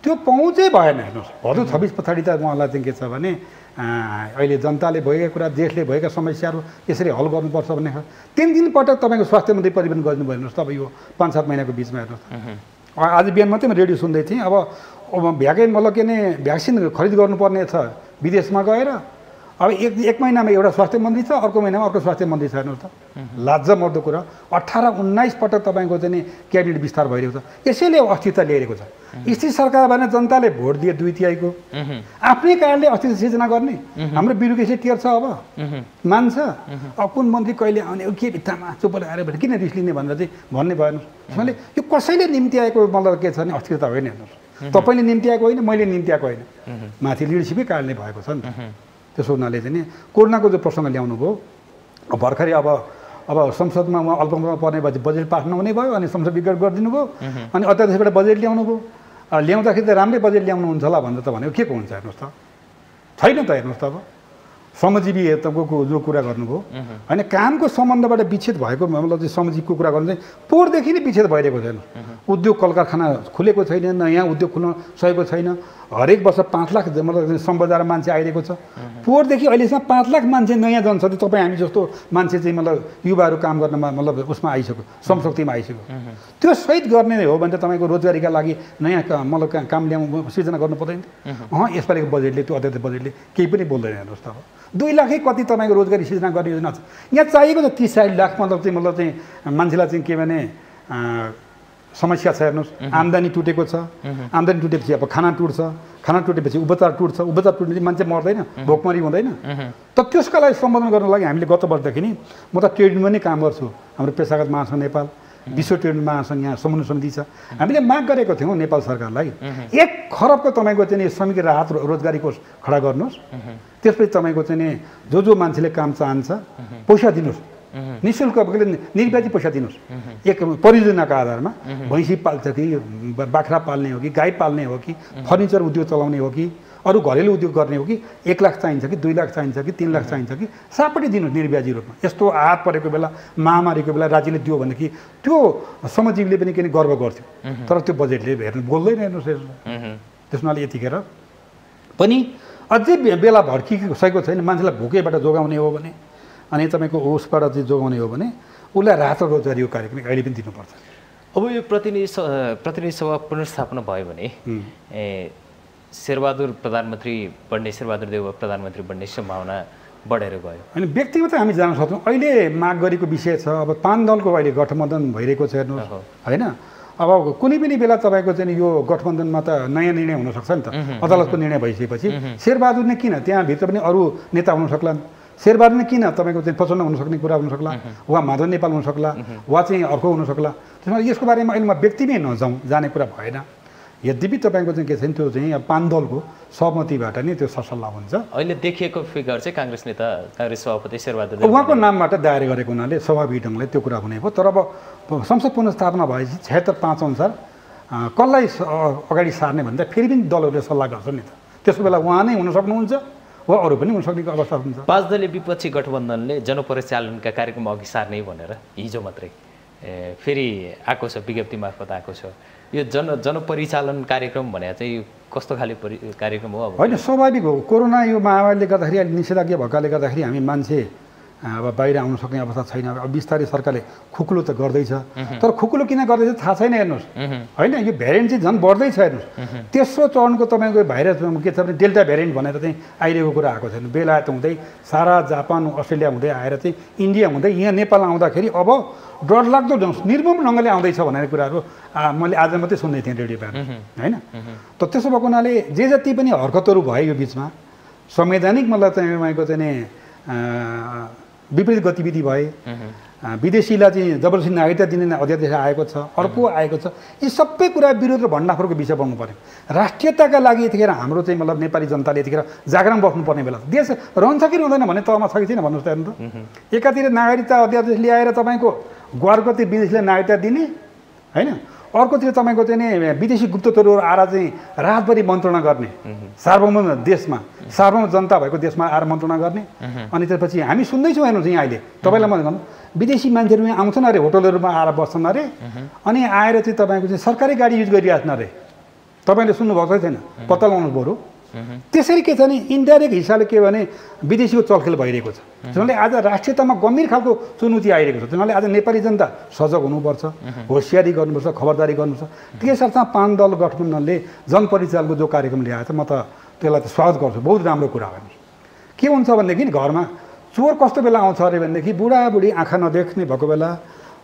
त्यो पहुँचै भएन। हेर्नुहोस्, भदौ 26 पछाडि त उहाँलाई चाहिँ के छ भने अहिले जनताले भएका कुरा, देशले भएका समस्याहरू यसरी हल गर्नुपर्छ भन्ने 3 दिन पटक तपाईँको स्वास्थ्य मन्त्री परिवर्तन गरिदिनुभयो। हेर्नुहोस् त अब यो 5-7 महिनाको बिचमा हेर्नुहोस्। आज बिहान मात्रै म रेडियो सुन्दै थिएँ। अब मतलब के ने भ्याक्सिन खरिद गर्नुपर्ने छ विदेशमा गएर। अब एक महिनामा एउटा स्वास्थ्य मन्त्री छ, अर्को महिनामा अर्को स्वास्थ्य मन्त्री छ। हेर्नुहोस् त, लाजमर्दो कुरा। 18-19 पटक तपाईँको चाहिँ क्याबिनेट विस्तार भइरहेको छ। यसैले अस्थिरता ल्याइरहेको छ। स्थिर सरकार भने जनताले भोट दिए 2/3 आफ्नै कारणले अस्थिरता सिर्जना गर्ने। हाम्रो ब्युरोक्रेसी टियर छ, अब मान्छ। अब कुन मन्त्री कहिले आउने, के भित्तामा चुप लगाएर भने किन रिस लिने भनेर चाहिँ भन्ने भएन। त्यसैले यो कसैले निम्ति आएको मतलब के छ भने अस्थिरता होइन। हेर्नुहोस्, तपाईँले निम्ति आएको होइन, मैले निम्ति आएको होइन, माथि लिडरसिपकै कारणले भएको छ नि त। त्यसो हुनाले चाहिँ नि कोरोनाको जो प्रसङ्ग ल्याउनु भयो, भर्खरै अब संसदमा उहाँ अल्पमतमा पर्ने भए बजेट पास नहुने भयो, अनि संसद विघटन गरिदिनु भयो, अनि अध्यादेशबाट बजेट ल्याउनु भयो। ल्याउँदाखेरि त राम्रै बजेट ल्याउनुहुन्छ होला भनेर त भनेको के को हुन्छ? हेर्नुहोस् त, छैन त। हेर्नुहोस् त, अब श्रमजीवी तपाईँको जो कुरा गर्नुभयो होइन, कामको सम्बन्धबाट विच्छेद भएको मतलब चाहिँ श्रमजीवीको कुरा गर्नु चाहिँ पोहोरदेखि नै विच्छेद भइरहेको छैन। उद्योग कल कारखाना खुलेको छैन, नयाँ उद्योग खुल्न सकेको छैन। हरेक वर्ष 5 लाख मतलब श्रम बजारमा मान्छे आइरहेको छ। पोहोरदेखि अहिलेसम्म 5 लाख मान्छे नयाँ जनशक्ति, तपाईँ हामी जस्तो मान्छे चाहिँ मतलब युवाहरू काम गर्नमा मतलब उसमा आइसक्यो, श्रमशक्तिमा आइसक्यो। त्यो सहित गर्ने हो भने त तपाईँको रोजगारीका लागि नयाँ मतलब काम ल्याउनु सिर्जना गर्नु पर्दैन। यसपालिको बजेटले, त्यो अध्यादेश बजेटले केही पनि बोल्दैन। हेर्नुहोस् त, अब 2 लाखै कति तपाईँको रोजगारी सिर्जना गर्ने योजना छ। यहाँ चाहिएको छ 30-40 लाख मतलब चाहिँ मान्छेलाई चाहिँ के भने समस्या छ। हेर्नुहोस्, आम्दानी टुटेको छ। आम्दानी टुटेपछि अब खाना टुट्छ, खाना टुटेपछि उपचार टुट्छ, उपचार टुटेपछि मान्छे मर्दैन, भोकमरी हुँदैन। त त्यसका लागि सम्बोधन गर्नको लागि हामीले गत वर्षदेखि नि म त ट्रेड युनियनमा नै काम गर्छु। हाम्रो पेसागत महासङ्घ नेपाल, विश्व ट्रेड महासङ्घ यहाँ समन्वय समिति छ। हामीले माग गरेको थियौँ नेपाल सरकारलाई 1 खरबको तपाईँको चाहिँ श्रमिक राहत रोजगारी कोष खडा गर्नुहोस्। त्यसपछि तपाईँको चाहिँ जो मान्छेले काम चाहन्छ पैसा दिनुहोस्, निःशुल्क निर्व्याजी पैसा दिनुहोस्। एक परियोजनाको आधारमा भैँसी पाल्छ कि बाख्रा पाल्ने हो कि गाई पाल्ने हो कि फर्निचर उद्योग चलाउने हो कि अरू घरेलु उद्योग गर्ने हो कि 1 लाख चाहिन्छ कि 2 लाख चाहिन्छ कि 3 लाख चाहिन्छ कि सापट्टि दिनुहोस् निर्व्याजी रूपमा। यस्तो हात परेको बेला, महामारीको बेला राज्यले दियो भनेदेखि त्यो श्रमजीवीले पनि किन गर्व गर्थ्यो। तर त्यो बजेटले हेर्नु बोल्दैन। हेर्नुहोस्, त्यस हुनाले यतिखेर पनि अझै बेला भड्किसकेको छैन। मान्छेलाई भोकैबाट जोगाउने हो भने, अनि तपाईँको उसबाट चाहिँ जोगाउने हो भने उसलाई राहत रोजगारीको कार्यक्रम अहिले पनि दिनुपर्छ। अब यो प्रतिनिधि सभा पुनर्स्थापना भयो भने शेरबहादुर प्रधानमन्त्री बन्ने, शेरबहादुर देउवा प्रधानमन्त्री बन्ने सम्भावना बढेर गयो। अनि व्यक्तिगत हामी जान सक्छौँ। अहिले माग गरेको विषय छ, अब 5 दलको अहिले गठबन्धन भइरहेको छ। हेर्नुहोस् होइन, अब कुनै पनि बेला तपाईँको चाहिँ यो गठबन्धनमा त नयाँ निर्णय हुनसक्छ नि त। अदालतको निर्णय भइसकेपछि शेरबहादुर नै किन, त्यहाँभित्र पनि अरू नेता हुन सक्लान्। शेरबहादुर नै किन तपाईँको चाहिँ प्रचण्ड हुनसक्ने कुरा हुनसक्ला, वा माधव नेपाल हुनसक्ला, वा चाहिँ अर्को हुनसक्ला। त्यसमा यसको बारेमा अहिले म व्यक्तिमै जाने कुरा भएन। यद्यपि तपाईँको चाहिँ के छ नि त्यो चाहिँ 5 दलको सहमतिबाट नै त्यो सरसल्लाह हुन्छ। अहिले देखिएको फिगर चाहिँ काङ्ग्रेस नेता, काङ्ग्रेस सभापति शेरबहादुर उहाँको नामबाट दायर गरेको हुनाले स्वाभाविक ढङ्गले त्यो कुरा हुने भयो। तर अब संसद पुनर्स्थापना भएपछि 76-5 अनुसार कसलाई अगाडि सार्ने भन्दा फेरि पनि दलहरूले सल्लाह गर्छन् नि त। त्यसको बेला उहाँ नै हुन सक्नुहुन्छ वा अरू पनि हुन सक्ने अवस्था हुन्छ। 5 दलीय विपक्षी गठबन्धनले जनपरिचालनका कार्यक्रम अघि सार्ने भनेर हिजो मात्रै फेरि आएको छ, विज्ञप्ति मार्फत आएको छ। यो जनपरिचालन कार्यक्रम भने चाहिँ कस्तो खाले कार्यक्रम हो? अब होइन, स्वाभाविक हो। कोरोना यो महामारीले गर्दाखेरि अहिले निषेधाज्ञा भएकाले गर्दाखेरि हामी मान्छे अब बाहिर आउन सक्ने अवस्था छैन। अब बिस्तारै सरकारले खुकुलो त गर्दैछ, तर खुकुलो किन गर्दैछ थाहा छैन हेर्नुहोस् होइन। यो भ्यारिएन्ट चाहिँ झन् बढ्दैछ हेर्नुहोस्। तेस्रो चरणको तपाईँको भाइरस के छ भने डेल्टा भ्यारिएन्ट भनेर चाहिँ आइरहेको कुरा आएको छैन। बेलायत हुँदै सारा जापान अस्ट्रेलिया हुँदै आएर चाहिँ इन्डिया हुँदै यहाँ नेपाल आउँदाखेरि अब डरलाग्दो निर्मम ढङ्गले आउँदैछ भन्ने कुराहरू मैले आज मात्रै सुन्दै थिएँ रेडियोमा होइन। त त्यसो भएको हुनाले जे जति पनि हरकतहरू भयो यो बिचमा संवैधानिक मतलब चाहिँ तपाईँको चाहिँ विपरीत गतिविधि भए, विदेशीलाई चाहिँ जबरजस्ती नागरिकता दिने अध्यादेश आएको छ, अर्को आएको छ। यी सबै कुरा विरोध र भण्डाफोरको विषय बन्नु पर्यो। राष्ट्रियताका लागि यतिखेर हाम्रो चाहिँ मतलब नेपाली जनताले यतिखेर जागरण बस्नुपर्ने बेला देश रहन्छ कि रहँदैन भन्ने तहमा छ कि छैन भन्नुहोस् त हेर्नु त। एकातिर नागरिकता अध्यादेश ल्याएर तपाईँको गरगति विदेशीलाई नागरिकता दिने होइन, अर्कोतिर तपाईँको चाहिँ नि विदेशी गुप्तचरहरू आएर चाहिँ रातभरि मन्त्रणा गर्ने, सार्वभौम देशमा सार्वभौम जनता भएको देशमा आएर मन्त्रणा गर्ने। अनि त्यसपछि हामी सुन्दैछौँ हेर्नुहोस् यहाँ अहिले तपाईँलाई म भन्नु विदेशी मान्छेहरू यहाँ आउँछन् अरे, होटलहरूमा आएर बस्छन् अरे, अनि आएर चाहिँ तपाईँको चाहिँ सरकारी गाडी युज गरिरहेछन् अरे। तपाईँले सुन्नुभएको छैन, पत्ता लगाउनु बरु। त्यसरी के छ भने इन्डाइरेक्ट हिसाबले के भने विदेशीको चलखेल भइरहेको छ। त्यसले आज राष्ट्रियतामा गम्भीर खालको चुनौती आइरहेको छ। त्यसले आज नेपाली जनता सजग हुनुपर्छ, होसियारी गर्नुपर्छ, खबरदारी गर्नुपर्छ। त्यसर्थ 5 दल गठबन्धनले जनपरिचालको जो कार्यक्रम ल्याएको छ म त त्यसलाई त स्वागत गर्छु, बहुत राम्रो कुरा हो। के हुन्छ भनेदेखि घरमा चोर कस्तो बेला आउँछ अरे भनेदेखि बुढाबुढी आँखा नदेख्ने भएको बेला,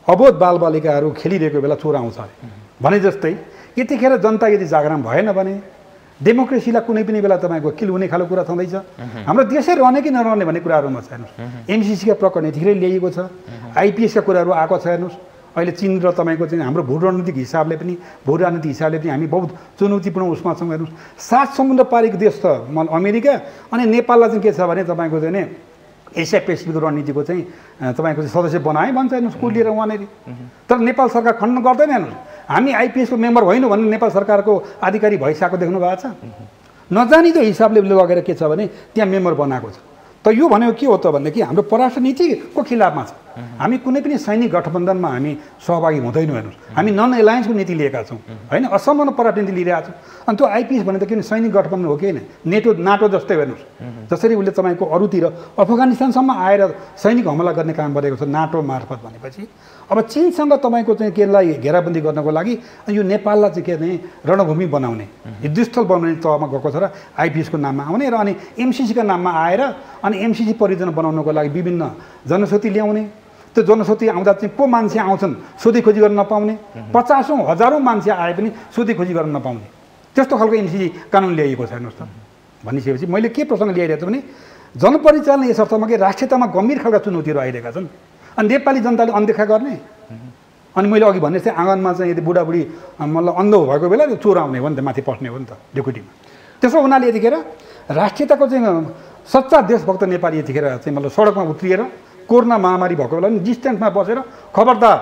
अबोध बालबालिकाहरू खेलिरहेको बेला चोर आउँछ अरे भने जस्तै यतिखेर जनता यदि जागरण भएन भने डेमोक्रेसीलाई कुनै पनि बेला तपाईँको किल हुने खालको कुरा छँदैछ। हाम्रो देशै रहने कि नरहने भन्ने कुराहरूमा छ हेर्नुहोस्। एमसिसीका प्रकरण यतिखेरै ल्याइएको छ, आइपिएसका कुराहरू आएको छ हेर्नुहोस्। अहिले चीन र तपाईँको चाहिँ हाम्रो भू रणनीतिक हिसाबले पनि भू राजनीतिक हिसाबले पनि हामी बहुत चुनौतीपूर्ण उसमा छौँ हेर्नुहोस्। 7 समुद्र पारीको देश त अमेरिका, अनि नेपाललाई चाहिँ के छ भने तपाईँको चाहिँ एसिया पेसिफिक रणनीतिको चाहिँ तपाईँको चाहिँ सदस्य बनाए भन्छ हेर्नुहोस् कुलिएर उहाँनेरि। तर नेपाल सरकार खण्डन गर्दैन हेर्नुहोस्। हामी आइपिएसको मेम्बर होइनौँ भने नेपाल सरकारको अधिकारी भइसकेको देख्नु भएको छ। नजानिदो हिसाबले लगेर के छ भने त्यहाँ मेम्बर बनाएको छ। त यो भनेको के हो त भनेदेखि हाम्रो परराष्ट्र नीतिको खिलाफमा छ। हामी कुनै पनि सैनिक गठबन्धनमा हामी सहभागी हुँदैनौँ हेर्नुहोस्। हामी नन एलायन्सको नीति लिएका छौँ होइन, असमान परराष्ट्र नीति लिइरहेका छौँ। अनि त्यो आइपिएस भने त किन सैनिक गठबन्धन हो कि होइन, नाटो जस्तै हेर्नुहोस्। जसरी उसले तपाईँको अरूतिर अफगानिस्तानसम्म आएर सैनिक हमला गर्ने काम गरेको छ नाटो मार्फत भनेपछि अब चीनसँग तपाईँको चाहिँ केलाई घेराबन्दी गर्नको लागि यो नेपाललाई चाहिँ के भने रणभूमि बनाउने, युद्धस्थल बनाउने तहमा गएको छ र आइपिएसको नाममा आउने र अनि एमसिसीका नाममा आएर अनि एमसिसी परियोजना बनाउनको लागि विभिन्न जनशक्ति ल्याउने। त्यो जनशक्ति आउँदा चाहिँ को मान्छे आउँछन् सोधी खोजी गर्न नपाउने, 50औं हजारौँ मान्छे आए पनि सोधी खोजी गर्न नपाउने, त्यस्तो खालको एमसिसी कानुन ल्याइएको छ हेर्नुहोस् त। भनिसकेपछि मैले के प्रसङ्ग ल्याइरहेको छु भने जनपरिचालन यस अर्थमा कि राष्ट्रियतामा गम्भीर खालका चुनौतीहरू आइरहेका छन्। अनि नेपाली जनताले अनदेखा गर्ने। अनि मैले अघि भने जस्तै आँगनमा चाहिँ यदि बुढाबुढी मतलब अन्ध भएको बेला त्यो चोर आउने हो नि त, माथि पस्ने हो नि त ढुकुटीमा। त्यसो हुनाले यतिखेर राष्ट्रियताको चाहिँ सच्चा देशभक्त नेपाली यतिखेर चाहिँ मतलब सडकमा उत्रिएर कोरोना महामारी भएको बेला पनि डिस्टेन्समा बसेर खबरदार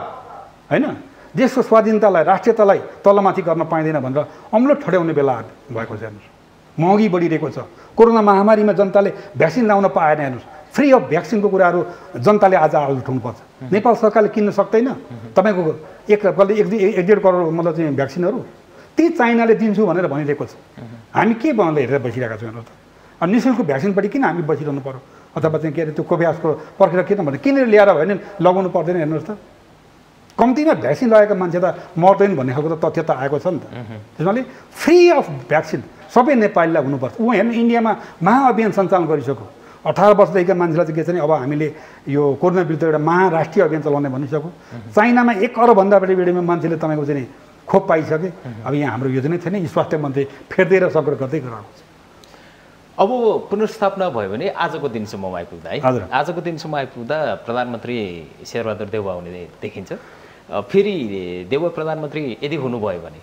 होइन देशको स्वाधीनतालाई राष्ट्रियतालाई तलमाथि गर्न पाइँदैन भनेर अम्लो ठड्याउने बेला भएको छ हेर्नुहोस्। महँगी बढिरहेको छ, कोरोना महामारीमा जनताले भ्याक्सिन लाउन पाएन हेर्नुहोस्। फ्री अफ भ्याक्सिनको कुराहरू जनताले आज आवाज उठाउनुपर्छ। नेपाल सरकारले किन्न सक्दैन तपाईँको 1.5 करोड मतलब चाहिँ भ्याक्सिनहरू, ती चाइनाले दिन्छु भनेर भनिरहेको छ। हामी के बनाउँदै हेरेर बसिरहेका छौँ हेर्नुहोस् त। अनि निःशुल्क भ्याक्सिनपट्टि किन हामी बसिरहनु पऱ्यो, अथवा चाहिँ के अरे त्यो कोभ्याक्सको पर्खेर किन भने किनेर ल्याएर भयो भने लगाउनु पर्दैन हेर्नुहोस् त। कम्तीमा भ्याक्सिन लगाएको मान्छे त मर्दैन भन्ने खालको त तथ्य त आएको छ नि त। त्यसमाले फ्री अफ भ्याक्सिन सबै नेपालीलाई हुनुपर्छ। ऊ हेर्नु इन्डियामा महाअभियान सञ्चालन गरिसक्यो। 18 वर्षदेखिका मान्छेलाई चाहिँ के छ भने अब हामीले यो कोरोना विरुद्ध एउटा महाराष्ट्रिय अभियान चलाउने भनिसक्यो। चाइनामा 1 अरबभन्दा बढीमा मान्छेले तपाईँको चाहिँ खोप पाइसके। अब यहाँ हाम्रो योजना थिएन, स्वास्थ्य मन्त्री फेर्दै र सङ्कट गर्दै गराएको छ। अब पुनर्स्थापना भयो भने आजको दिनसम्म आइपुग्दा है, आजको दिनसम्म आइपुग्दा प्रधानमन्त्री शेरबहादुर देउवा हुने देखिन्छ। फेरि देउवा प्रधानमन्त्री यदि हुनुभयो भने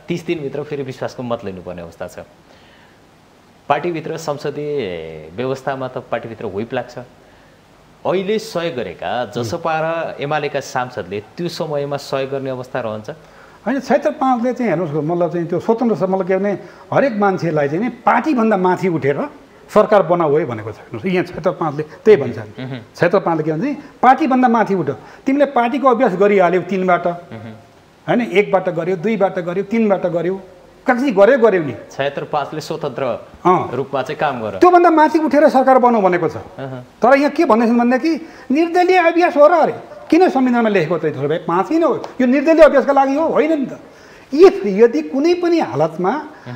30 दिनभित्र फेरि विश्वासको मत लिनुपर्ने अवस्था छ। पार्टीभित्र संसदीय व्यवस्थामा त पार्टीभित्र व्हिप लाग्छ। अहिले सहयोग गरेका जसपा र एमालेका सांसदले त्यो समयमा सहयोग गर्ने अवस्था रहन्छ होइन। क्षेत्र 5ले चाहिँ हेर्नुहोस् मतलब चाहिँ त्यो स्वतन्त्र मतलब के भने हरेक मान्छेलाई चाहिँ नि पार्टीभन्दा माथि उठेर सरकार बनाऊ है भनेको छ हेर्नुहोस्। यहाँ क्षेत्र 5ले त्यही भन्छ। क्षेत्र 5ले के भन्छ पार्टीभन्दा माथि उठ। तिमीले पार्टीको अभ्यास गरिहाल्यौ 3 बाट होइन, 1 बाट गर्यो, 2 बाट गर्यो, 3 बाट गर्यो कागजी गऱ्यो नि 76.5 ले स्वतन्त्र रूपमा चाहिँ काम गर त्योभन्दा माथि उठेर सरकार बनाऊ भनेको छ। तर यहाँ के भन्दैछन् भन्दाखेरि निर्दलीय अभ्यास हो र अरे किन संविधानमा लेखेको त भाइ 5 किन हो यो निर्दलीय अभ्यासका लागि हो होइन नि त। यदि कुनै पनि हालतमा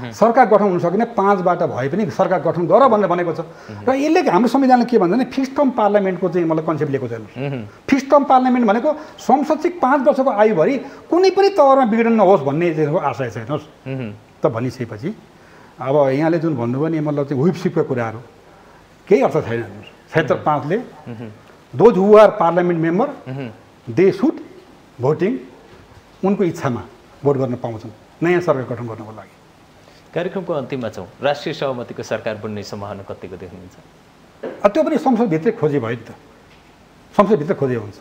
सरकार गठन हुन सकेन 5बाट भए पनि सरकार गठन गर भनेर भनेको छ र यसले हाम्रो संविधानले के भन्छ भने फिक्स टर्म पार्लियामेन्टको चाहिँ मतलब कन्सेप्ट लिएको छैन। फिक्स टर्म पार्लियामेन्ट भनेको संसद चाहिँ 5 वर्षको आयुभरि कुनै पनि तवरमा बिग्रन नहोस् भन्ने आशय छैन त भनिसकेपछि अब यहाँले जुन भन्नुभयो नि मतलब चाहिँ व्हिपसिपको कुराहरू केही अर्थ छैन। 76.5 ले those who are parliament member they should voting उनको इच्छामा भोट गर्न पाउँछन् नयाँ सरकार गठन गर्नको लागि। कार्यक्रमको अन्तिममा छौँ। राष्ट्रिय सहमतिको सरकार बन्ने सम्भावना कतिको देख्नुहुन्छ? त्यो पनि संसदभित्रै खोजे भयो नि त। संसदभित्र खोजे हुन्छ।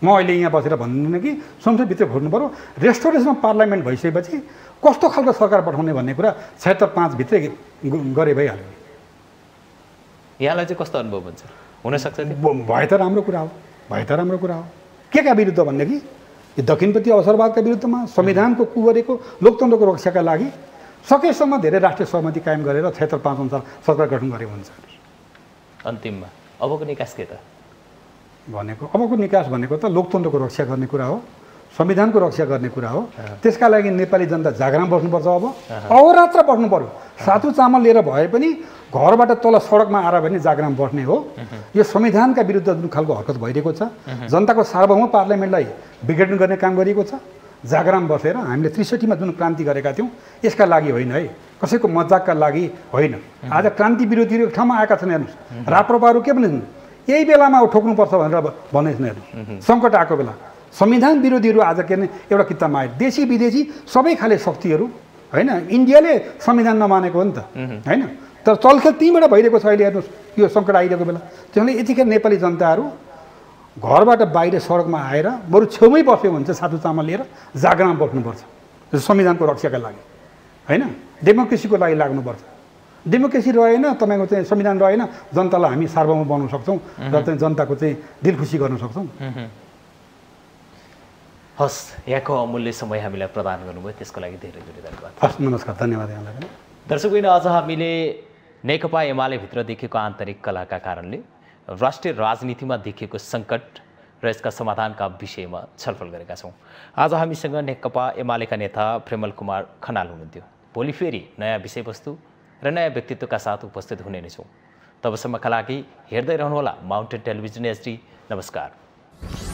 म अहिले यहाँ बसेर भन्दिनँ कि संसदभित्र खोज्नु पऱ्यो। रेस्टोरेसन अफ पार्लियामेन्ट भइसकेपछि कस्तो खालको सरकार पठाउने भन्ने कुरा 76.5 भित्रै गरे भइहाल्यो। यहाँलाई चाहिँ कस्तो अनुभव हुन्छ? हुनसक्छ भए त राम्रो कुरा हो। भए त राम्रो कुरा हो। के का विरुद्ध भनेदेखि यो दक्षिणपन्थी अवसरवादका विरुद्धमा संविधानको कुगरेको लोकतन्त्रको रक्षाका लागि सकेसम्म धेरै राष्ट्रिय सहमति कायम गरेर 76.5 अनुसार सरकार गठन गरे हुन्छ। अन्तिममा अबको निकास के त भनेको अबको निकास भनेको त लोकतन्त्रको रक्षा गर्ने कुरा हो, संविधानको रक्षा गर्ने कुरा हो। त्यसका लागि नेपाली जनता जागराम बस्नुपर्छ। अब अहोरात्र बस्नु पर्यो। सातु चामल लिएर भए पनि घरबाट तल सडकमा आएर पनि जागराम बस्ने हो। यो संविधानका विरुद्ध जुन खालको हरकत भइरहेको छ, जनताको सार्वभौम पार्लियामेन्टलाई विघटन गर्ने काम गरिएको छ। जागराम बसेर हामीले 63 मा जुन क्रान्ति गरेका थियौँ यसका लागि होइन है, कसैको मजाकका लागि होइन। आज क्रान्ति विरोधीहरू एक ठाउँमा आएका छन्। हेर्नुहोस् राप्रपाहरू के भन्छन् यही बेलामा ठोक्नुपर्छ भनेर भन्दैछन्। हेर्नुहोस् सङ्कट आएको बेला संविधान विरोधीहरू आज के भने एउटा किताबमा आए देशी विदेशी सबै खाले शक्तिहरू होइन। इन्डियाले संविधान नमानेको हो नि त होइन। तर चलखेल त्यहीँबाट भइरहेको छ अहिले। हेर्नुहोस् यो सङ्कट आइरहेको बेला त्यसले यतिखेर नेपाली जनताहरू घरबाट बाहिर सडकमा आएर बरु छेउमै बस्यो भने चाहिँ सातु चामल लिएर जागराम बस्नुपर्छ संविधानको रक्षाका लागि होइन। डेमोक्रेसीको लागि लाग्नुपर्छ। डेमोक्रेसी रहेन तपाईँको चाहिँ संविधान रहेन जनतालाई हामी सार्वभौम बनाउन सक्छौँ र चाहिँ जनताको चाहिँ दिल खुसी गर्न सक्छौँ। हस्, यहाँको अमूल्य समय हामीलाई प्रदान गर्नुभयो त्यसको लागि धेरै धेरै धन्यवाद। हस्, नमस्कार, धन्यवाद यहाँलाई पनि। दर्शकबिन आज हामीले नेकपा एमाले भित्र देखेको आन्तरिक कलहका कारणले राष्ट्रिय राजनीतिमा देखिएको सङ्कट र यसका समाधानका विषयमा छलफल गरेका छौँ। आज हामीसँग नेकपा एमालेका नेता प्रेमल कुमार खनाल हुनुहुन्थ्यो। भोलि फेरि नयाँ विषयवस्तु र नयाँ व्यक्तित्वका साथ उपस्थित हुने नै छौँ। तबसम्मका लागि हेर्दै रहनुहोला माउन्टेन टेलिभिजन HD। नमस्कार।